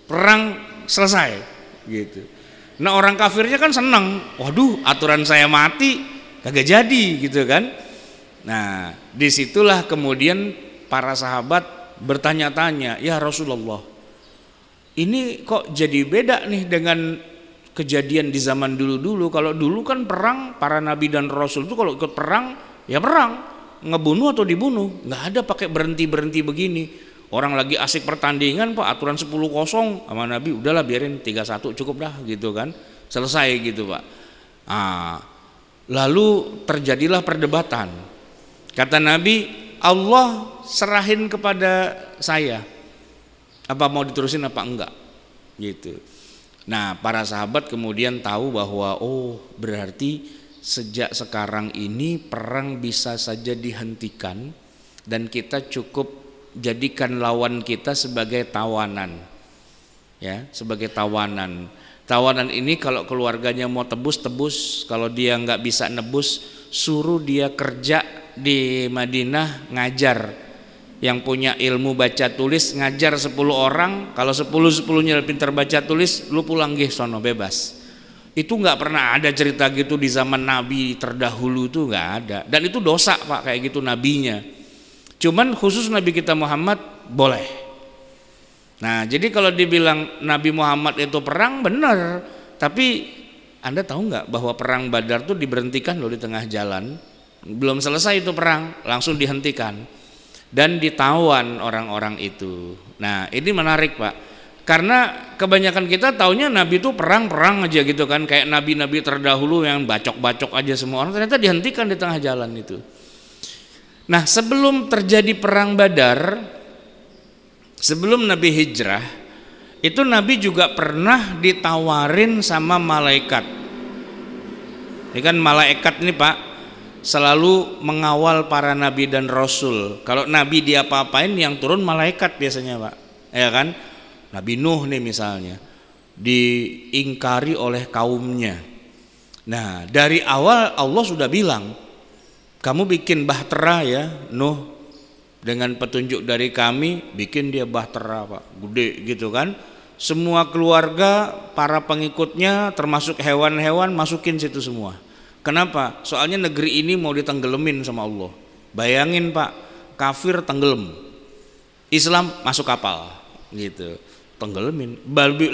Perang selesai gitu. Nah orang kafirnya kan senang, waduh aturan saya mati kagak jadi gitu kan. Nah disitulah kemudian para sahabat bertanya-tanya, ya Rasulullah ini kok jadi beda nih dengan kejadian di zaman dulu-dulu. Kalau dulu kan perang, para nabi dan rasul itu kalau ikut perang ya perang, ngebunuh atau dibunuh, nggak ada pakai berhenti begini. Orang lagi asik pertandingan Pak, aturan 10-0 sama Nabi, udahlah biarin 3-1 cukup dah gitu kan, selesai gitu Pak. Lalu terjadilah perdebatan. Kata Nabi, Allah serahin kepada saya, apa mau diterusin apa enggak gitu. Nah para sahabat kemudian tahu bahwa oh berarti sejak sekarang ini perang bisa saja dihentikan dan kita cukup jadikan lawan kita sebagai tawanan, ya sebagai tawanan. Tawanan ini kalau keluarganya mau tebus, kalau dia nggak bisa nebus, suruh dia kerja di Madinah ngajar. Yang punya ilmu baca tulis ngajar 10 orang, kalau 10-10-nya pintar baca tulis, lu pulang gih sono bebas. Itu nggak pernah ada cerita gitu di zaman Nabi terdahulu, tuh nggak ada. Dan itu dosa Pak kayak gitu nabinya. Cuman khusus Nabi kita Muhammad boleh. Nah jadi kalau dibilang Nabi Muhammad itu perang benar, tapi Anda tahu nggak bahwa perang Badar tuh diberhentikan loh di tengah jalan, belum selesai itu perang langsung dihentikan dan ditawan orang-orang itu. Nah ini menarik Pak, karena kebanyakan kita taunya Nabi itu perang aja gitu kan, kayak nabi-nabi terdahulu yang bacok-bacok aja semua orang, ternyata dihentikan di tengah jalan itu. Nah sebelum terjadi perang Badar, sebelum Nabi hijrah, itu Nabi juga pernah ditawarin sama malaikat. Ini kan malaikat ini Pak, selalu mengawal para nabi dan rasul. Kalau nabi diapa-apain, yang turun malaikat biasanya Pak, ya kan? Nabi Nuh nih misalnya diingkari oleh kaumnya. Nah dari awal Allah sudah bilang, kamu bikin bahtera ya Nuh, dengan petunjuk dari kami, bikin dia bahtera Pak, gede gitu kan. Semua keluarga, para pengikutnya termasuk hewan-hewan masukin situ semua. Kenapa? Soalnya negeri ini mau ditenggelamin sama Allah. Bayangin Pak, kafir tenggelam, Islam masuk kapal gitu, tenggelamin.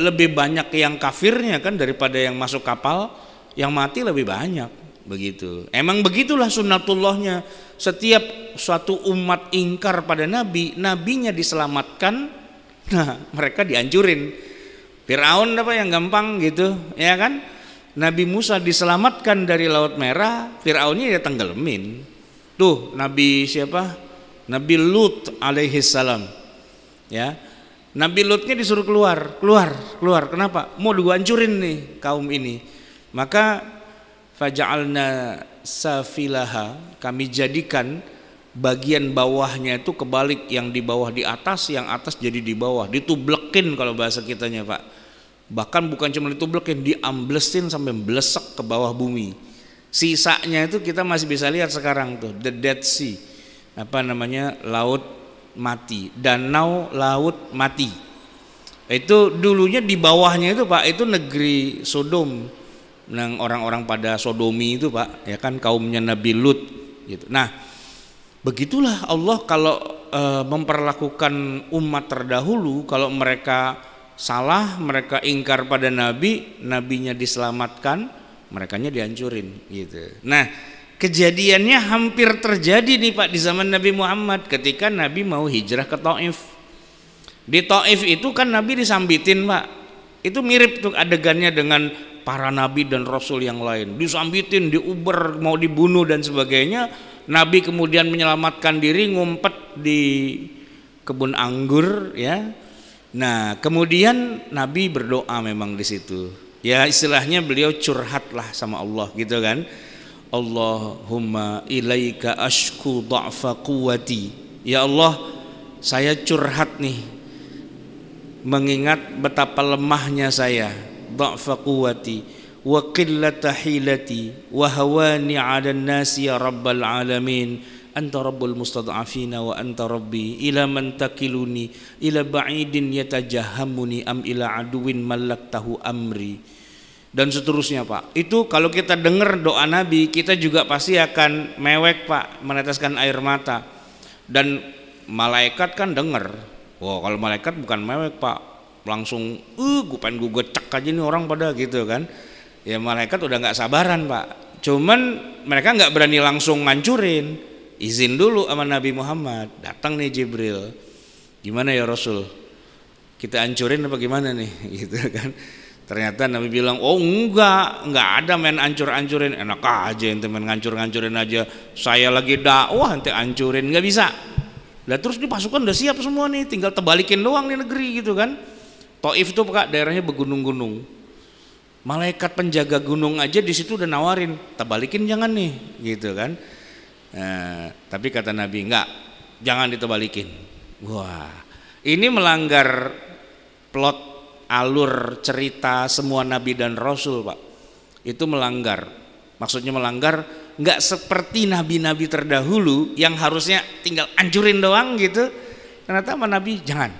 Lebih banyak yang kafirnya kan daripada yang masuk kapal, yang mati lebih banyak begitu. Emang begitulah sunnatullahnya. Setiap suatu umat ingkar pada nabi, nabinya diselamatkan, nah mereka dihancurin. Firaun apa yang gampang gitu ya kan. Nabi Musa diselamatkan dari Laut Merah, Firaunnya ya tenggelamin. Tuh Nabi siapa? Nabi Lut alaihi salam. Ya. Nabi Lutnya disuruh keluar. Kenapa? Mau dihancurin nih kaum ini. Maka faja'alna safilaha, kami jadikan bagian bawahnya itu kebalik, yang di bawah di atas, yang atas jadi di bawah, ditublekin kalau bahasa kitanya Pak. Bahkan bukan cuma ditublekin, diamblesin sampai blesek ke bawah bumi. Sisanya itu kita masih bisa lihat sekarang tuh, the Dead Sea, apa namanya, laut mati, danau laut mati. Itu dulunya di bawahnya itu Pak, itu negeri Sodom, yang orang-orang pada sodomi itu Pak, ya kan, kaumnya Nabi Lut gitu. Nah begitulah Allah kalau memperlakukan umat terdahulu. Kalau mereka salah, mereka ingkar pada nabi, nabinya diselamatkan, merekanya dihancurin gitu. Nah kejadiannya hampir terjadi nih Pak di zaman Nabi Muhammad ketika Nabi mau hijrah ke Taif. Di Taif itu kan Nabi disambitin Pak, itu mirip tuh adegannya dengan para nabi dan rasul yang lain, disambitin, diuber, mau dibunuh dan sebagainya. Nabi kemudian menyelamatkan diri, ngumpet di kebun anggur ya. Nah kemudian Nabi berdoa memang di situ, ya istilahnya beliau curhat lah sama Allah gitu kan. Allahumma ilaika ashku dha'fa quwwati, ya Allah saya curhat nih, mengingat betapa lemahnya saya, dha'fa quwwati wa qillata hilati wa hawani 'alan nasi ya rabbal alamin, anta rabbul mustad'afina wa anta rabbi, ila man takiluni ila ba'idin yatajahamuni am ila aduwin malaktahu amri, dan seterusnya Pak. Itu kalau kita dengar doa Nabi, kita juga pasti akan mewek Pak, meneteskan air mata. Dan malaikat kan dengar, wah kalau malaikat bukan mewek Pak, langsung gue pengen gue gecek aja nih orang pada gitu kan. Ya malaikat udah nggak sabaran Pak, cuman mereka nggak berani langsung ngancurin, izin dulu sama Nabi Muhammad. Datang nih Jibril, gimana ya Rasul, kita hancurin apa gimana nih gitu kan. Ternyata Nabi bilang, oh enggak ada main hancur-hancurin, enak aja ente main ngancur-ngancurin aja, saya lagi dakwah ente hancurin, nggak bisa. Lah terus ini pasukan udah siap semua nih, tinggal tebalikin doang nih negeri gitu kan. Taif itu Pak daerahnya bergunung-gunung, malaikat penjaga gunung aja di situ udah nawarin, tebalikin jangan nih gitu kan. Nah, tapi kata Nabi enggak, jangan ditebalikin. Wah, ini melanggar plot alur cerita semua nabi dan rasul Pak. Itu melanggar, maksudnya melanggar, enggak seperti nabi-nabi terdahulu yang harusnya tinggal ancurin doang gitu. Ternyata sama Nabi jangan.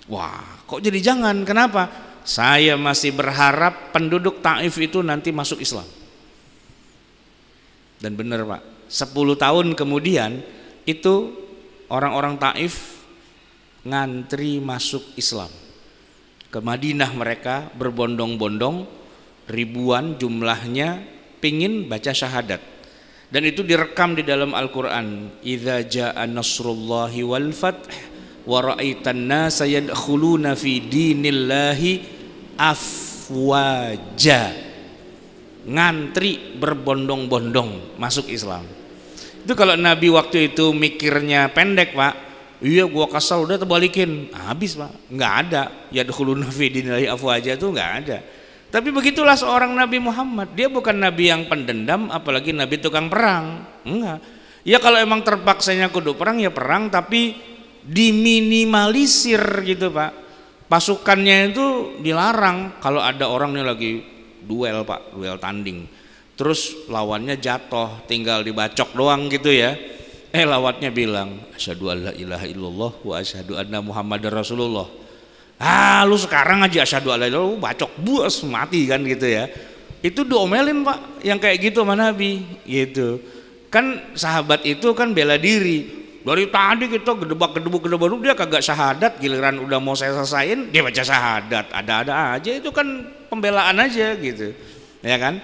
Wah, kok jadi jangan? Kenapa? Saya masih berharap penduduk Taif itu nanti masuk Islam. Dan benar Pak, 10 tahun kemudian itu orang-orang Taif ngantri masuk Islam. Ke Madinah mereka berbondong-bondong, ribuan jumlahnya, pingin baca syahadat. Dan itu direkam di dalam Al-Quran. Idza jaa nasrullahi wal fath wa ra'aitan nasa yadkhuluna fi dinillahi afwaja. Ngantri berbondong-bondong masuk Islam. Itu kalau Nabi waktu itu mikirnya pendek Pak, iya gua kasar udah terbalikin, habis Pak, nggak ada yadkhuluna fi dinillahi afwaja itu nggak ada. Tapi begitulah seorang Nabi Muhammad. Dia bukan Nabi yang pendendam, apalagi Nabi tukang perang. Enggak. Ya kalau emang terpaksanya kudu perang ya perang, tapi diminimalisir gitu Pak. Pasukannya itu dilarang. Kalau ada orang nih lagi duel Pak, duel tanding, terus lawannya jatuh, tinggal dibacok doang gitu ya. Lawannya bilang, asyhadu alla ilaha illallah wa asyhadu anna muhammadar rasulullah. Lu sekarang aja asyhadu alla ilaha illallah, bacok buas mati kan gitu ya. Itu diomelin Pak, yang kayak gitu sama Nabi gitu. Kan sahabat itu kan bela diri. Dari tadi kita gedebak-gedebuk dia kagak syahadat, giliran udah mau saya selesain dia baca syahadat. Ada-ada aja, itu kan pembelaan aja gitu. Ya kan?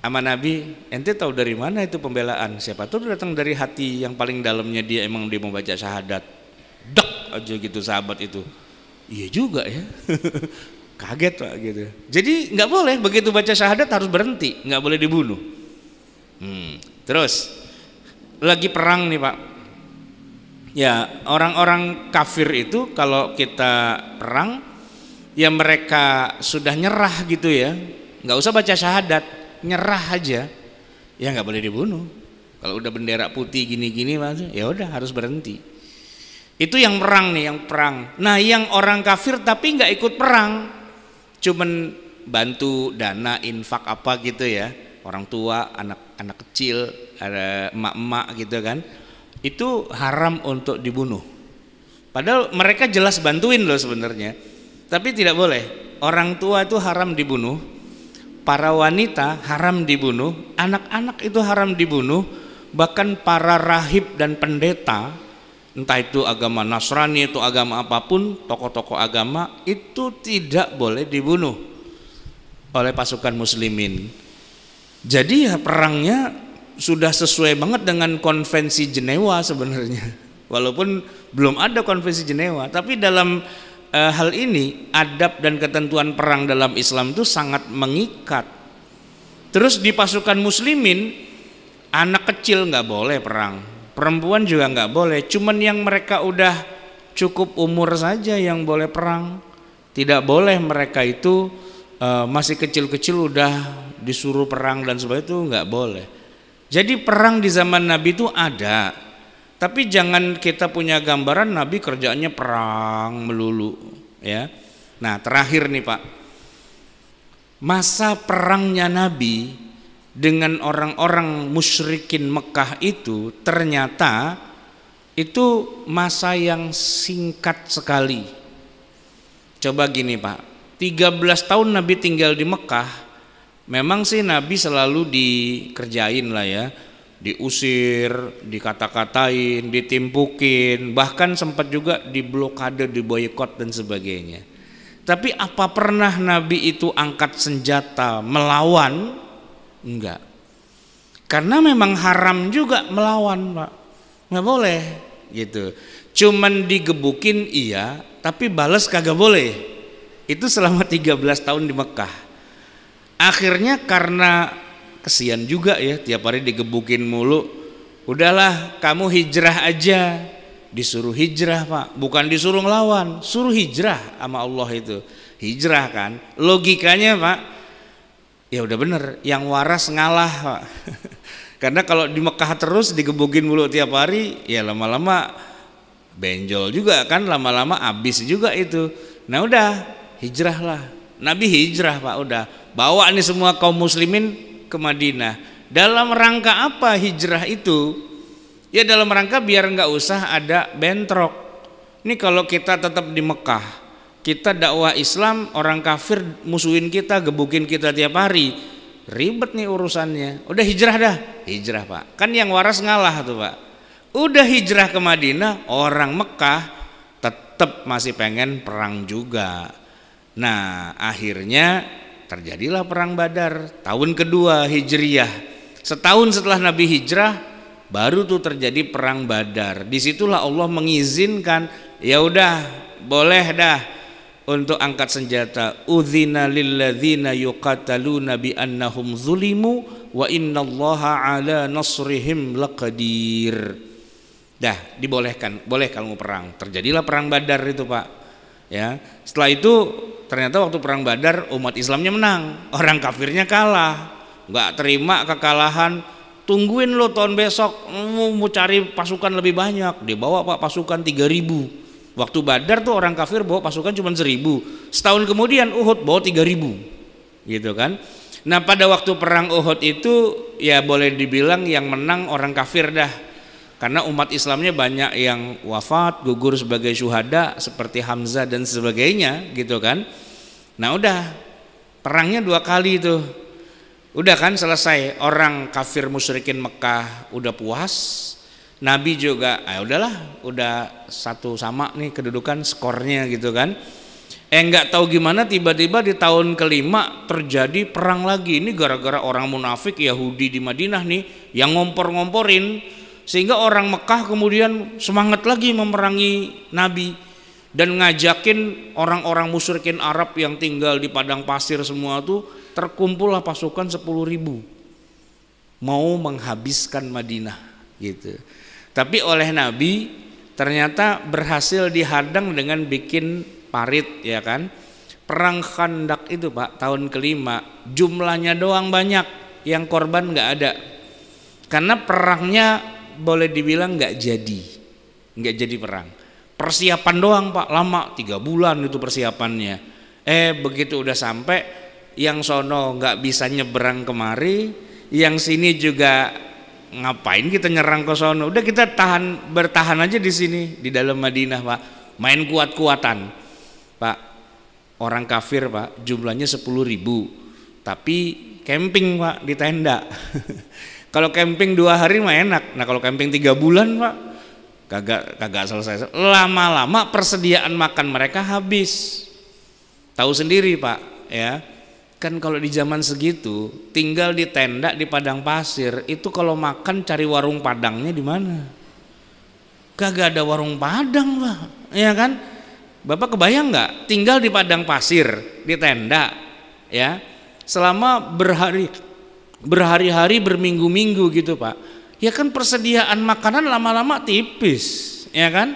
Sama Nabi, ente tahu dari mana itu pembelaan? Siapa tuh datang dari hati yang paling dalamnya dia emang dia mau baca syahadat. Dek aja gitu sahabat itu. Iya juga ya. Kaget Pak gitu. Jadi nggak boleh begitu baca syahadat harus berhenti, nggak boleh dibunuh. Terus lagi perang nih Pak. Ya orang-orang kafir itu kalau kita perang, ya mereka sudah nyerah gitu ya. Nggak usah baca syahadat, nyerah aja, ya nggak boleh dibunuh. Kalau udah bendera putih gini-gini ya udah harus berhenti. Itu yang perang nih, yang perang. Nah yang orang kafir tapi nggak ikut perang, cuman bantu dana infak apa gitu ya, orang tua, anak kecil, ada emak-emak gitu kan, itu haram untuk dibunuh. Padahal mereka jelas bantuin loh sebenarnya, tapi tidak boleh. Orang tua itu haram dibunuh, para wanita haram dibunuh, anak-anak itu haram dibunuh, bahkan para rahib dan pendeta, entah itu agama Nasrani, itu agama apapun, tokoh-tokoh agama, itu tidak boleh dibunuh oleh pasukan muslimin. Jadi ya perangnya sudah sesuai banget dengan konvensi Jenewa sebenarnya, walaupun belum ada konvensi Jenewa, tapi dalam hal ini adab dan ketentuan perang dalam Islam itu sangat mengikat. Terus di pasukan muslimin anak kecil nggak boleh perang, perempuan juga nggak boleh, cuman yang mereka udah cukup umur saja yang boleh perang. Tidak boleh mereka itu masih kecil-kecil udah disuruh perang dan sebagainya, itu nggak boleh. Jadi perang di zaman Nabi itu ada, tapi jangan kita punya gambaran Nabi kerjaannya perang melulu ya. Nah terakhir nih Pak, masa perangnya Nabi dengan orang-orang musyrikin Mekah itu ternyata itu masa yang singkat sekali. Coba gini Pak, 13 tahun Nabi tinggal di Mekah. Memang sih Nabi selalu dikerjain lah ya, diusir, dikata-katain, ditimpukin, bahkan sempat juga diblokade, diboikot dan sebagainya. Tapi apa pernah Nabi itu angkat senjata melawan? Enggak. Karena memang haram juga melawan Pak, nggak boleh gitu. Cuman digebukin iya, tapi balas kagak boleh. Itu selama 13 tahun di Mekah. Akhirnya karena kesian juga ya, tiap hari digebukin mulu, udahlah kamu hijrah aja. Disuruh hijrah Pak, bukan disuruh ngelawan, suruh hijrah sama Allah itu. Hijrah kan, logikanya Pak, ya udah bener, yang waras ngalah Pak. Karena kalau di Mekah terus digebukin mulu tiap hari, ya lama-lama benjol juga kan, lama-lama habis juga itu. Nah udah hijrah lah, Nabi hijrah Pak, udah bawa nih semua kaum muslimin ke Madinah. Dalam rangka apa hijrah itu? Ya dalam rangka biar nggak usah ada bentrok. Ini kalau kita tetap di Mekah, kita dakwah Islam, orang kafir musuhin kita, gebukin kita tiap hari, ribet nih urusannya. Udah hijrah dah, hijrah Pak. Kan yang waras ngalah tuh Pak. Udah hijrah ke Madinah, orang Mekah tetap masih pengen perang juga. Nah akhirnya terjadilah perang Badar tahun kedua Hijriyah. Setahun setelah Nabi hijrah baru tuh terjadi perang Badar. Disitulah Allah mengizinkan, ya udah boleh dah untuk angkat senjata. Udzina lilladzina yuqataluna bi annahum zulimu wa innallaha ala nasrihim laqadir. Dah dibolehkan, boleh kalau mau perang. Terjadilah perang Badar itu Pak. Ya, setelah itu ternyata waktu perang Badar umat Islamnya menang, orang kafirnya kalah. Nggak terima kekalahan, tungguin lo tahun besok mau cari pasukan lebih banyak. Dia bawa Pak pasukan 3.000. Waktu Badar tuh orang kafir bawa pasukan cuma 1.000. Setahun kemudian Uhud bawa 3.000, gitu kan. Nah pada waktu perang Uhud itu ya boleh dibilang yang menang orang kafir dah, karena umat Islamnya banyak yang wafat, gugur sebagai syuhada seperti Hamzah dan sebagainya, gitu kan. Nah udah perangnya 2 kali tuh. Udah kan selesai, orang kafir musyrikin Mekah udah puas, Nabi juga udahlah, udah satu sama nih kedudukan skornya, gitu kan. Nggak tahu gimana tiba-tiba di tahun kelima terjadi perang lagi. Ini gara-gara orang munafik Yahudi di Madinah nih yang ngompor-ngomporin, sehingga orang Mekah kemudian semangat lagi memerangi Nabi dan ngajakin orang-orang musyrikin Arab yang tinggal di padang pasir semua tuh, terkumpullah pasukan 10.000 mau menghabiskan Madinah, gitu. Tapi oleh Nabi ternyata berhasil dihadang dengan bikin parit, ya kan. Perang Khandak itu Pak tahun kelima jumlahnya doang banyak, yang korban nggak ada, karena perangnya boleh dibilang nggak jadi perang. Persiapan doang Pak, lama 3 bulan itu persiapannya. Begitu udah sampai, yang sono nggak bisa nyebrang kemari, yang sini juga ngapain kita nyerang ke sono, udah kita bertahan aja di sini di dalam Madinah Pak, main kuat-kuatan Pak. Orang kafir Pak jumlahnya 10.000, tapi camping Pak di tenda. Kalau camping 2 hari mah enak, nah kalau camping 3 bulan Pak kagak selesai. Lama-lama persediaan makan mereka habis. Tahu sendiri Pak ya, kan kalau di zaman segitu tinggal di tenda di padang pasir itu, kalau makan cari warung padangnya di mana? Kagak ada warung padang Pak, ya kan? Bapak kebayang nggak tinggal di padang pasir di tenda ya selama berhari-hari berminggu-minggu gitu Pak, ya kan persediaan makanan lama-lama tipis, ya kan?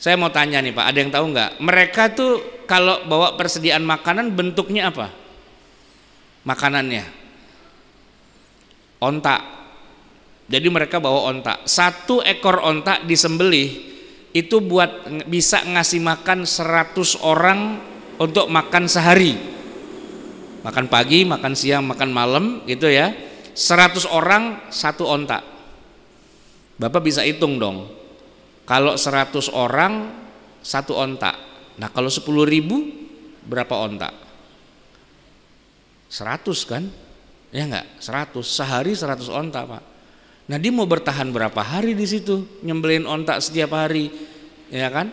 Saya mau tanya nih Pak, ada yang tahu nggak mereka tuh kalau bawa persediaan makanan bentuknya apa? Makanannya onta. Jadi mereka bawa onta, 1 ekor onta disembelih itu buat bisa ngasih makan 100 orang untuk makan sehari, makan pagi, makan siang, makan malam gitu ya. 100 orang 1 onta. Bapak bisa hitung dong, kalau 100 orang 1 onta, nah kalau 10.000 berapa onta? 100 kan? Ya enggak? 100 sehari 100 onta Pak. Nah dia mau bertahan berapa hari di situ nyembelin onta setiap hari, ya kan?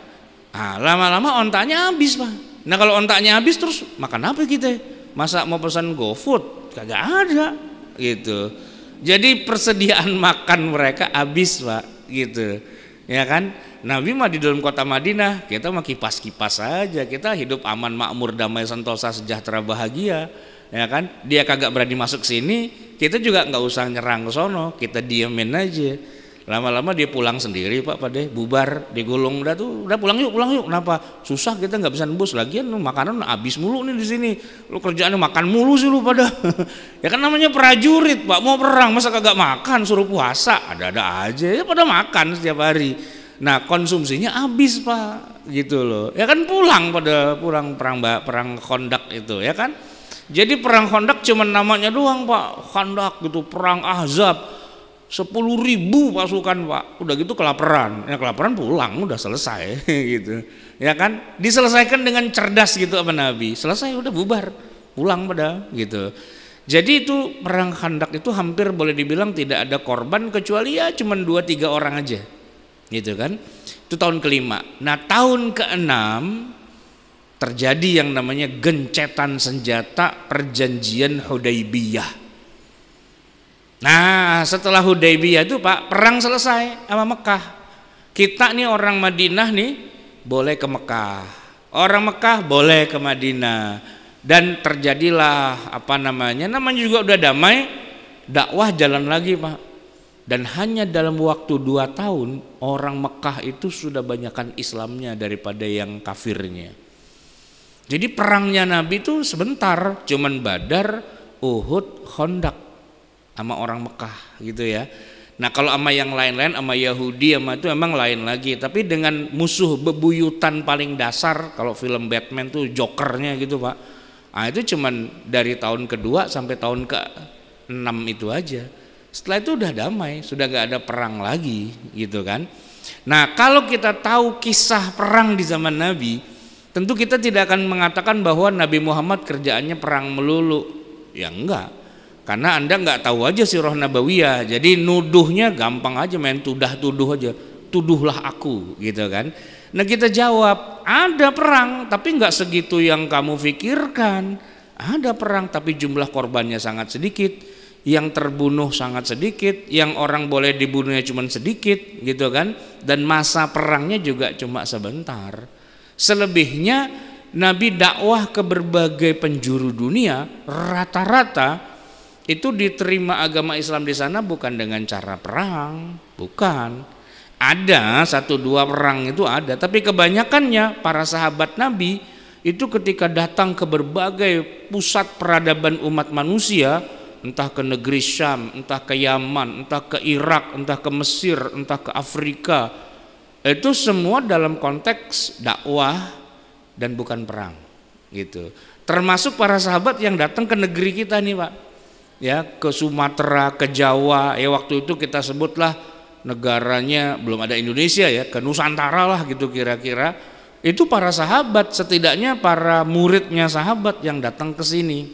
Nah, lama-lama ontanya habis Pak. Nah kalau ontanya habis terus makan apa kita? Masa mau pesan GoFood? Kagak ada, gitu. Jadi persediaan makan mereka habis Pak, gitu. Ya kan? Nabi mah di dalam kota Madinah, kita mah kipas-kipas saja, kita hidup aman, makmur, damai, sentosa, sejahtera, bahagia. Ya kan, dia kagak berani masuk sini, kita juga nggak usah nyerang ke sono, kita diemin aja. Lama-lama dia pulang sendiri Pak, pada bubar, digulung, udah pulang yuk. Kenapa? Susah, kita nggak bisa nembus, lagian makanan habis mulu nih di sini. Lu kerjaannya makan mulu sih lu pada. Ya kan namanya prajurit Pak, mau perang masa kagak makan, suruh puasa, ada-ada aja ya pada makan setiap hari. Nah konsumsinya habis Pak, gitu loh. Ya kan pulang perang Khandak itu, ya kan. Jadi perang Khandak cuma namanya doang Pak, Khandak gitu, perang Ahzab, 10.000 pasukan Pak, udah gitu kelaparan, ya kelaparan pulang udah selesai gitu, ya kan, diselesaikan dengan cerdas gitu apa Nabi, selesai udah bubar, pulang pada gitu. Jadi itu perang Khandak itu hampir boleh dibilang tidak ada korban kecuali ya cuma 2-3 orang aja, gitu kan. Itu tahun kelima. Nah tahun keenam terjadi yang namanya gencetan senjata perjanjian Hudaybiyah. Nah setelah Hudaybiyah itu Pak, perang selesai sama Mekah. Kita nih orang Madinah nih boleh ke Mekah, orang Mekah boleh ke Madinah, dan terjadilah namanya juga udah damai, dakwah jalan lagi Pak. Dan hanya dalam waktu 2 tahun orang Mekah itu sudah banyakkan Islamnya daripada yang kafirnya. Jadi perangnya Nabi itu sebentar, cuman Badar, Uhud, Khandaq sama orang Mekah gitu ya. Nah kalau sama yang lain-lain, sama Yahudi sama itu emang lain lagi. Tapi dengan musuh bebuyutan paling dasar, kalau film Batman tuh Jokernya gitu Pak. Nah itu cuman dari tahun kedua sampai tahun ke-6 itu aja. Setelah itu udah damai, sudah gak ada perang lagi gitu kan. Nah kalau kita tahu kisah perang di zaman Nabi, tentu kita tidak akan mengatakan bahwa Nabi Muhammad kerjaannya perang melulu. Ya enggak, karena Anda enggak tahu aja sirah nabawiyah. Jadi nuduhnya gampang aja, main tuduh aja. Tuduhlah aku gitu kan. Nah kita jawab, ada perang tapi enggak segitu yang kamu pikirkan. Ada perang tapi jumlah korbannya sangat sedikit, yang terbunuh sangat sedikit, yang orang boleh dibunuhnya cuma sedikit gitu kan. Dan masa perangnya juga cuma sebentar. Selebihnya Nabi dakwah ke berbagai penjuru dunia, rata-rata itu diterima agama Islam di sana bukan dengan cara perang, bukan. Ada 1-2 perang itu ada, tapi kebanyakannya para sahabat Nabi itu ketika datang ke berbagai pusat peradaban umat manusia, entah ke negeri Syam, entah ke Yaman, entah ke Irak, entah ke Mesir, entah ke Afrika, itu semua dalam konteks dakwah dan bukan perang gitu. Termasuk para sahabat yang datang ke negeri kita nih Pak, ya ke Sumatera, ke Jawa, ya waktu itu kita sebutlah negaranya belum ada Indonesia ya, ke Nusantara lah gitu kira-kira. Itu para sahabat, setidaknya para muridnya sahabat yang datang ke sini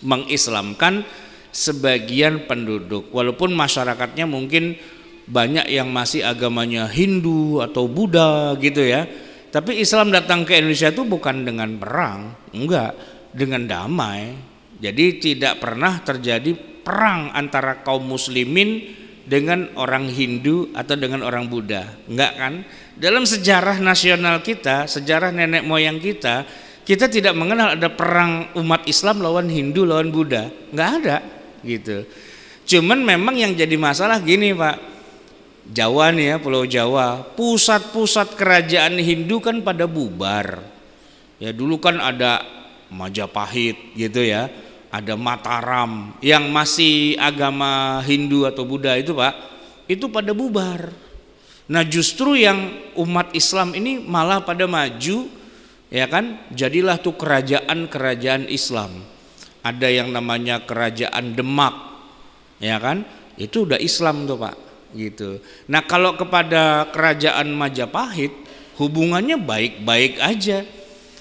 mengislamkan sebagian penduduk, walaupun masyarakatnya mungkin banyak yang masih agamanya Hindu atau Buddha gitu ya. Tapi Islam datang ke Indonesia itu bukan dengan perang, enggak, dengan damai. Jadi tidak pernah terjadi perang antara kaum muslimin dengan orang Hindu atau dengan orang Buddha, enggak kan? Dalam sejarah nasional kita, sejarah nenek moyang kita tidak mengenal ada perang umat Islam lawan Hindu lawan Buddha, enggak ada gitu. Cuman memang yang jadi masalah gini Pak, Jawa nih ya, Pulau Jawa, pusat-pusat kerajaan Hindu kan pada bubar. Ya dulu kan ada Majapahit gitu ya, ada Mataram, yang masih agama Hindu atau Buddha itu Pak, itu pada bubar. Nah justru yang umat Islam ini malah pada maju, ya kan, jadilah tuh kerajaan-kerajaan Islam. Ada yang namanya kerajaan Demak, ya kan, itu udah Islam tuh Pak gitu. Nah kalau kepada kerajaan Majapahit hubungannya baik-baik aja.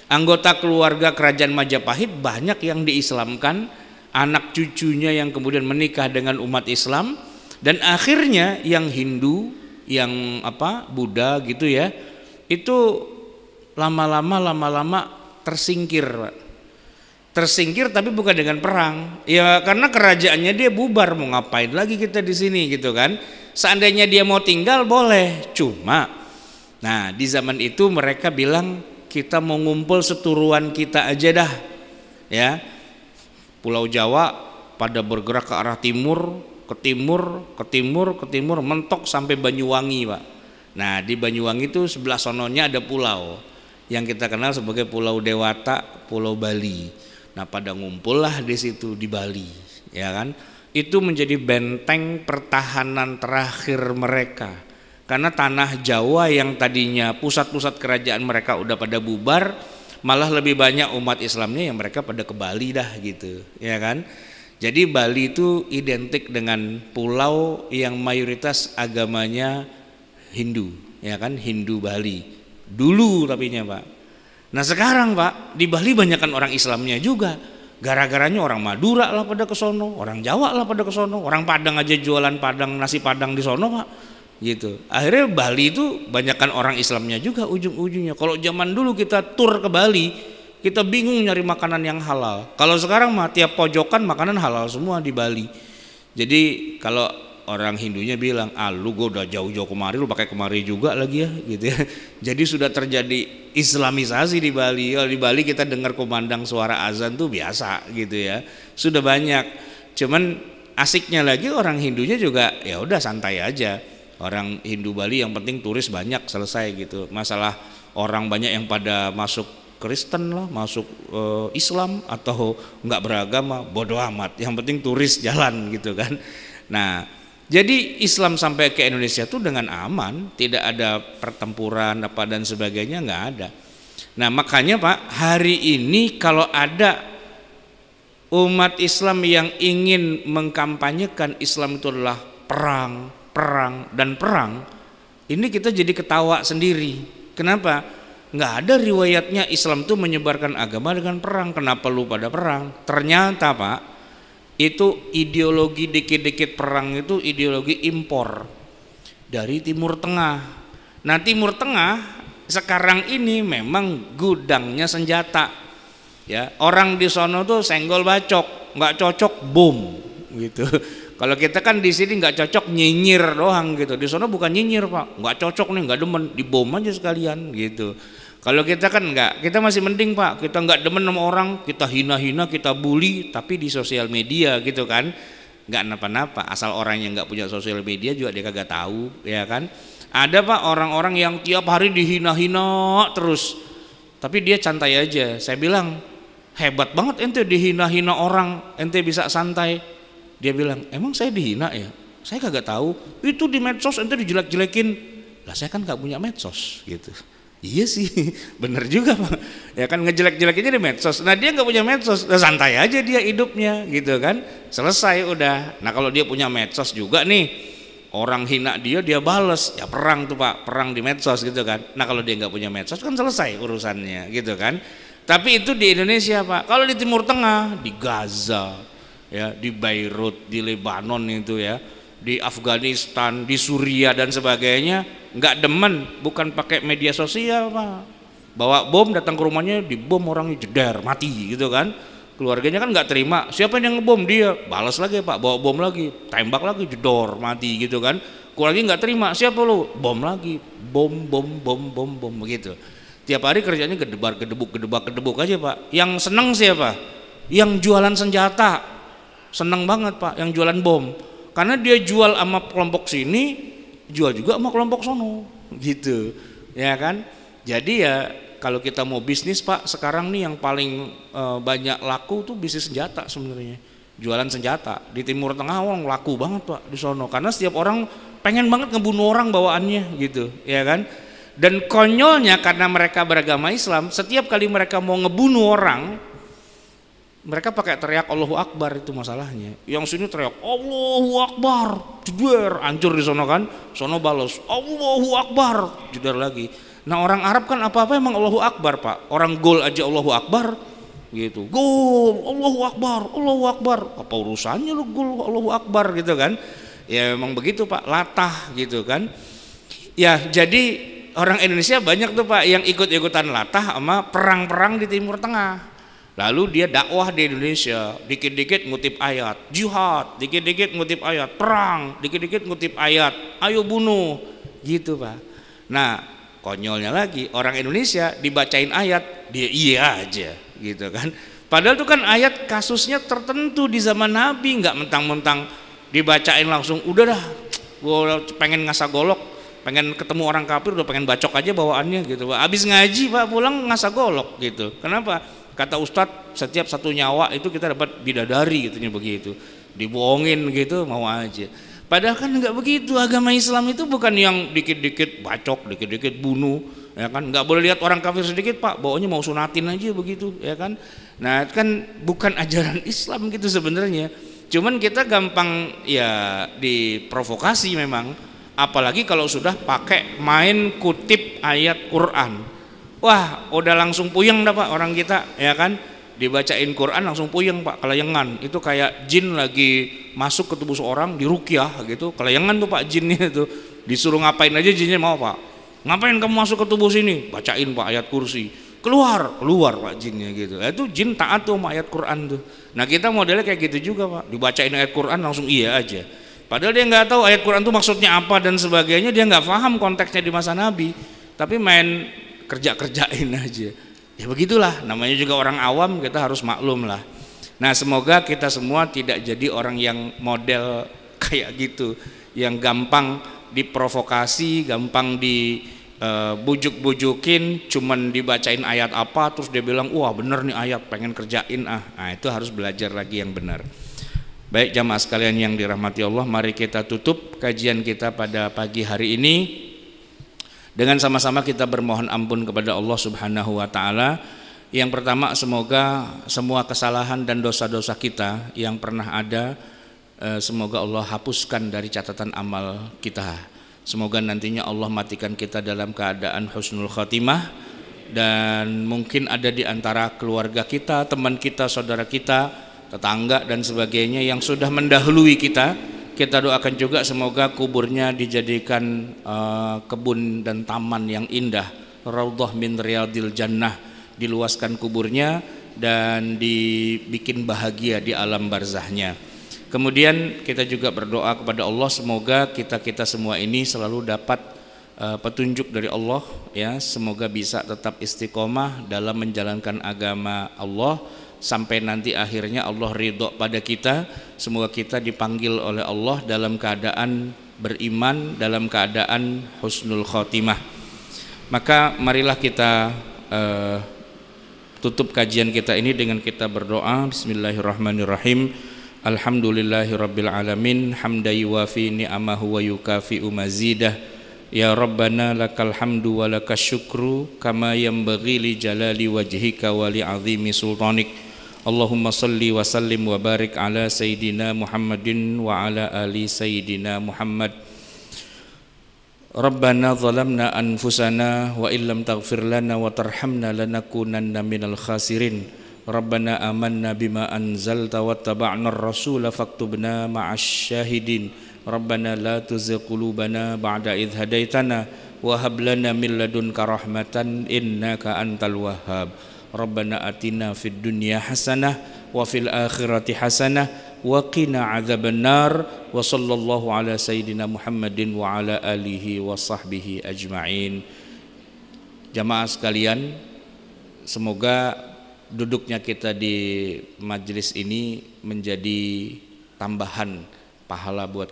Anggota keluarga kerajaan Majapahit banyak yang diislamkan, anak cucunya yang kemudian menikah dengan umat Islam, dan akhirnya yang Hindu, yang Buddha gitu ya, itu lama-lama tersingkir Pak. Tersingkir tapi bukan dengan perang. Ya karena kerajaannya dia bubar, mau ngapain lagi kita di sini gitu kan. Seandainya dia mau tinggal boleh, cuma nah di zaman itu mereka bilang kita mau ngumpul seturuan kita aja dah ya. Pulau Jawa pada bergerak ke arah timur, ke timur, mentok sampai Banyuwangi Pak. Nah di Banyuwangi itu sebelah sononya ada pulau yang kita kenal sebagai Pulau Dewata, Pulau Bali. Nah pada ngumpullah di situ di Bali ya kan. Itu menjadi benteng pertahanan terakhir mereka, karena tanah Jawa yang tadinya pusat-pusat kerajaan mereka udah pada bubar, malah lebih banyak umat Islamnya yang mereka pada ke Bali dah gitu ya kan. Jadi Bali itu identik dengan pulau yang mayoritas agamanya Hindu ya kan, Hindu Bali dulu tapinya Pak. Nah sekarang Pak di Bali banyakkan orang Islamnya juga. Gara-garanya orang Madura lah pada kesono, orang Jawa lah pada kesono, orang Padang aja jualan Padang, nasi Padang di sono Pak gitu. Akhirnya Bali itu banyakkan orang Islamnya juga ujung-ujungnya. Kalau zaman dulu kita tur ke Bali, kita bingung nyari makanan yang halal. Kalau sekarang mah tiap pojokan makanan halal semua di Bali. Jadi kalau orang Hindunya bilang, lu gue udah jauh-jauh kemari, lu pakai kemari juga lagi ya gitu ya. Jadi sudah terjadi Islamisasi di Bali. Kalau di Bali kita dengar kumandang suara azan tuh biasa gitu ya, sudah banyak. Cuman asiknya lagi orang Hindunya juga ya udah santai aja. Orang Hindu Bali yang penting turis banyak, selesai gitu. Masalah orang banyak yang pada masuk Kristen lah, masuk Islam atau nggak beragama, bodoh amat. Yang penting turis jalan gitu kan. Nah, jadi Islam sampai ke Indonesia tuh dengan aman, tidak ada pertempuran apa dan sebagainya, nggak ada. Nah makanya Pak, hari ini kalau ada umat Islam yang ingin mengkampanyekan Islam itu adalah perang, perang, dan perang, ini kita jadi ketawa sendiri. Kenapa? Nggak ada riwayatnya Islam itu menyebarkan agama dengan perang. Kenapa lu pada perang? Ternyata Pak, itu ideologi dikit-dikit perang itu ideologi impor dari Timur Tengah. Nah Timur Tengah sekarang ini memang gudangnya senjata, ya. Orang di sono tuh senggol bacok, nggak cocok bom gitu. Kalau kita kan di sini nggak cocok nyinyir doang gitu. Di sono bukan nyinyir Pak, nggak cocok nih, nggak demen, dibom aja sekalian gitu. Kalau kita kan enggak, kita masih mending Pak, kita enggak demen sama orang, kita hina-hina, kita bully, tapi di sosial media gitu kan, enggak napa-napa. Asal orang yang enggak punya sosial media juga dia kagak tahu, ya kan. Ada Pak orang-orang yang tiap hari dihina-hina terus, tapi dia santai aja. Saya bilang, hebat banget ente dihina-hina orang, ente bisa santai. Dia bilang, emang saya dihina ya? Saya kagak tahu, itu di medsos ente dijelek-jelekin. Lah saya kan enggak punya medsos gitu. Iya sih, bener juga Pak. Ya kan ngejelek-jelekinnya di medsos. Nah dia nggak punya medsos, nah, santai aja dia hidupnya gitu kan. Selesai udah. Nah kalau dia punya medsos juga nih, orang hina dia bales, ya perang tuh Pak, perang di medsos gitu kan. Nah kalau dia nggak punya medsos kan selesai urusannya gitu kan. Tapi itu di Indonesia Pak. Kalau di Timur Tengah, di Gaza, ya di Beirut, di Lebanon itu ya, di Afghanistan, di Suriah dan sebagainya, nggak demen, bukan pakai media sosial Pak, bawa bom datang ke rumahnya, dibom orangnya jeder mati gitu kan. Keluarganya kan nggak terima, siapa yang ngebom? Dia balas lagi Pak, bawa bom lagi, tembak lagi, jedor mati gitu kan. Keluarganya nggak terima, siapa lu? Bom lagi, bom begitu. Tiap hari kerjanya gedebak aja Pak. Yang seneng siapa? Yang jualan senjata, seneng banget Pak yang jualan bom, karena dia jual sama kelompok sini, jual juga sama kelompok sono gitu, ya kan. Jadi ya kalau kita mau bisnis Pak, sekarang nih yang paling banyak laku tuh bisnis senjata sebenarnya, jualan senjata. Di Timur Tengah orang laku banget Pak di sono, karena setiap orang pengen banget ngebunuh orang bawaannya gitu, ya kan. Dan konyolnya karena mereka beragama Islam, setiap kali mereka mau ngebunuh orang, mereka pakai teriak Allahu Akbar. Itu masalahnya. Yang sini teriak Allahu Akbar, jeder, hancur di sono kan. Sono balas Allahu Akbar, jeder lagi. Nah orang Arab kan apa-apa emang Allahu Akbar Pak. Orang gol aja Allahu Akbar gitu. Gol, Allahu Akbar, Allahu Akbar. Apa urusannya lu gol Allahu Akbar gitu kan. Ya memang begitu Pak, latah gitu kan. Ya jadi orang Indonesia banyak tuh Pak yang ikut-ikutan latah sama perang-perang di Timur Tengah. Lalu dia dakwah di Indonesia, dikit-dikit ngutip ayat jihad, dikit-dikit ngutip ayat perang, dikit-dikit ngutip ayat ayo bunuh gitu Pak. Nah konyolnya lagi, orang Indonesia dibacain ayat dia iya aja gitu kan. Padahal itu kan ayat kasusnya tertentu di zaman Nabi, nggak mentang-mentang dibacain langsung udah dah gue pengen ngasah golok, pengen ketemu orang kafir udah pengen bacok aja bawaannya gitu Pak. Habis ngaji Pak pulang ngasah golok gitu. Kenapa? Kata Ustadz setiap satu nyawa itu kita dapat bidadari gitunya begitu. Dibohongin gitu mau aja. Padahal kan nggak begitu. Agama Islam itu bukan yang dikit-dikit bacok, dikit-dikit bunuh, ya kan. Nggak boleh lihat orang kafir sedikit Pak, baunya mau sunatin aja begitu, ya kan. Nah kan bukan ajaran Islam gitu sebenarnya. Cuman kita gampang ya diprovokasi memang. Apalagi kalau sudah pakai main kutip ayat Quran. Wah udah langsung puyeng dah Pak orang kita, ya kan. Dibacain Quran langsung puyeng Pak, kelayangan. Itu kayak jin lagi masuk ke tubuh seorang dirukyah gitu, kelayangan tuh Pak jinnya itu. Disuruh ngapain aja jinnya mau Pak. Ngapain kamu masuk ke tubuh sini? Bacain Pak ayat kursi. Keluar Pak jinnya gitu. Itu jin taat tuh sama ayat Quran tuh. Nah kita modelnya kayak gitu juga Pak, dibacain ayat Quran langsung iya aja. Padahal dia nggak tahu ayat Quran itu maksudnya apa dan sebagainya, dia nggak paham konteksnya di masa Nabi, tapi main kerjain aja. Ya begitulah, namanya juga orang awam, kita harus maklum lah. Nah semoga kita semua tidak jadi orang yang model kayak gitu, yang gampang diprovokasi, gampang bujuk-bujukin, cuman dibacain ayat apa terus dia bilang wah bener nih ayat, pengen kerjain nah itu harus belajar lagi yang benar. Baik jamaah sekalian yang dirahmati Allah, mari kita tutup kajian kita pada pagi hari ini dengan sama-sama kita bermohon ampun kepada Allah Subhanahu wa taala. Yang pertama, semoga semua kesalahan dan dosa-dosa kita yang pernah ada semoga Allah hapuskan dari catatan amal kita. Semoga nantinya Allah matikan kita dalam keadaan husnul khatimah, dan mungkin ada di antara keluarga kita, teman kita, saudara kita, tetangga dan sebagainya yang sudah mendahului kita. Kita doakan juga semoga kuburnya dijadikan kebun dan taman yang indah, raudhah min riyadil jannah, diluaskan kuburnya dan dibikin bahagia di alam barzahnya. Kemudian kita juga berdoa kepada Allah semoga kita semua ini selalu dapat petunjuk dari Allah ya, semoga bisa tetap istiqomah dalam menjalankan agama Allah sampai nanti akhirnya Allah ridho pada kita. Semoga kita dipanggil oleh Allah dalam keadaan beriman, dalam keadaan husnul khotimah. Maka marilah kita tutup kajian kita ini dengan kita berdoa. Bismillahirrahmanirrahim. Alhamdulillahirabbil alamin, hamdan yuwafi ni'amahu wa yukafi'u mazidah. Ya Rabbana lakal hamdu wa lakas syukru kama yanbaghi li jalali wajhika wa li azimi sultanik. Allahumma salli wa sallim wa barik ala sayyidina Muhammadin wa ala ali sayyidina Muhammad. Rabbana zalamna anfusana wa illam taghfir lana wa tarhamna lanakunanna minal khasirin. Rabbana amanna bima anzalta wattaba'na ar-rasula faktubna ma'asy syahidin. Rabbana la tuzigh qulubana ba'da idh hadaitana wa hab lana min ladunka rahmatan innaka antal wahhab. Rabbana atina fid dunya hasanah wa fil akhirati hasanah wa qina adzabannar. Wa sallallahu ala sayyidina Muhammadin wa ala alihi wa sahbihi ajma'in. Jamaah sekalian, semoga duduknya kita di majelis ini menjadi tambahan pahala buat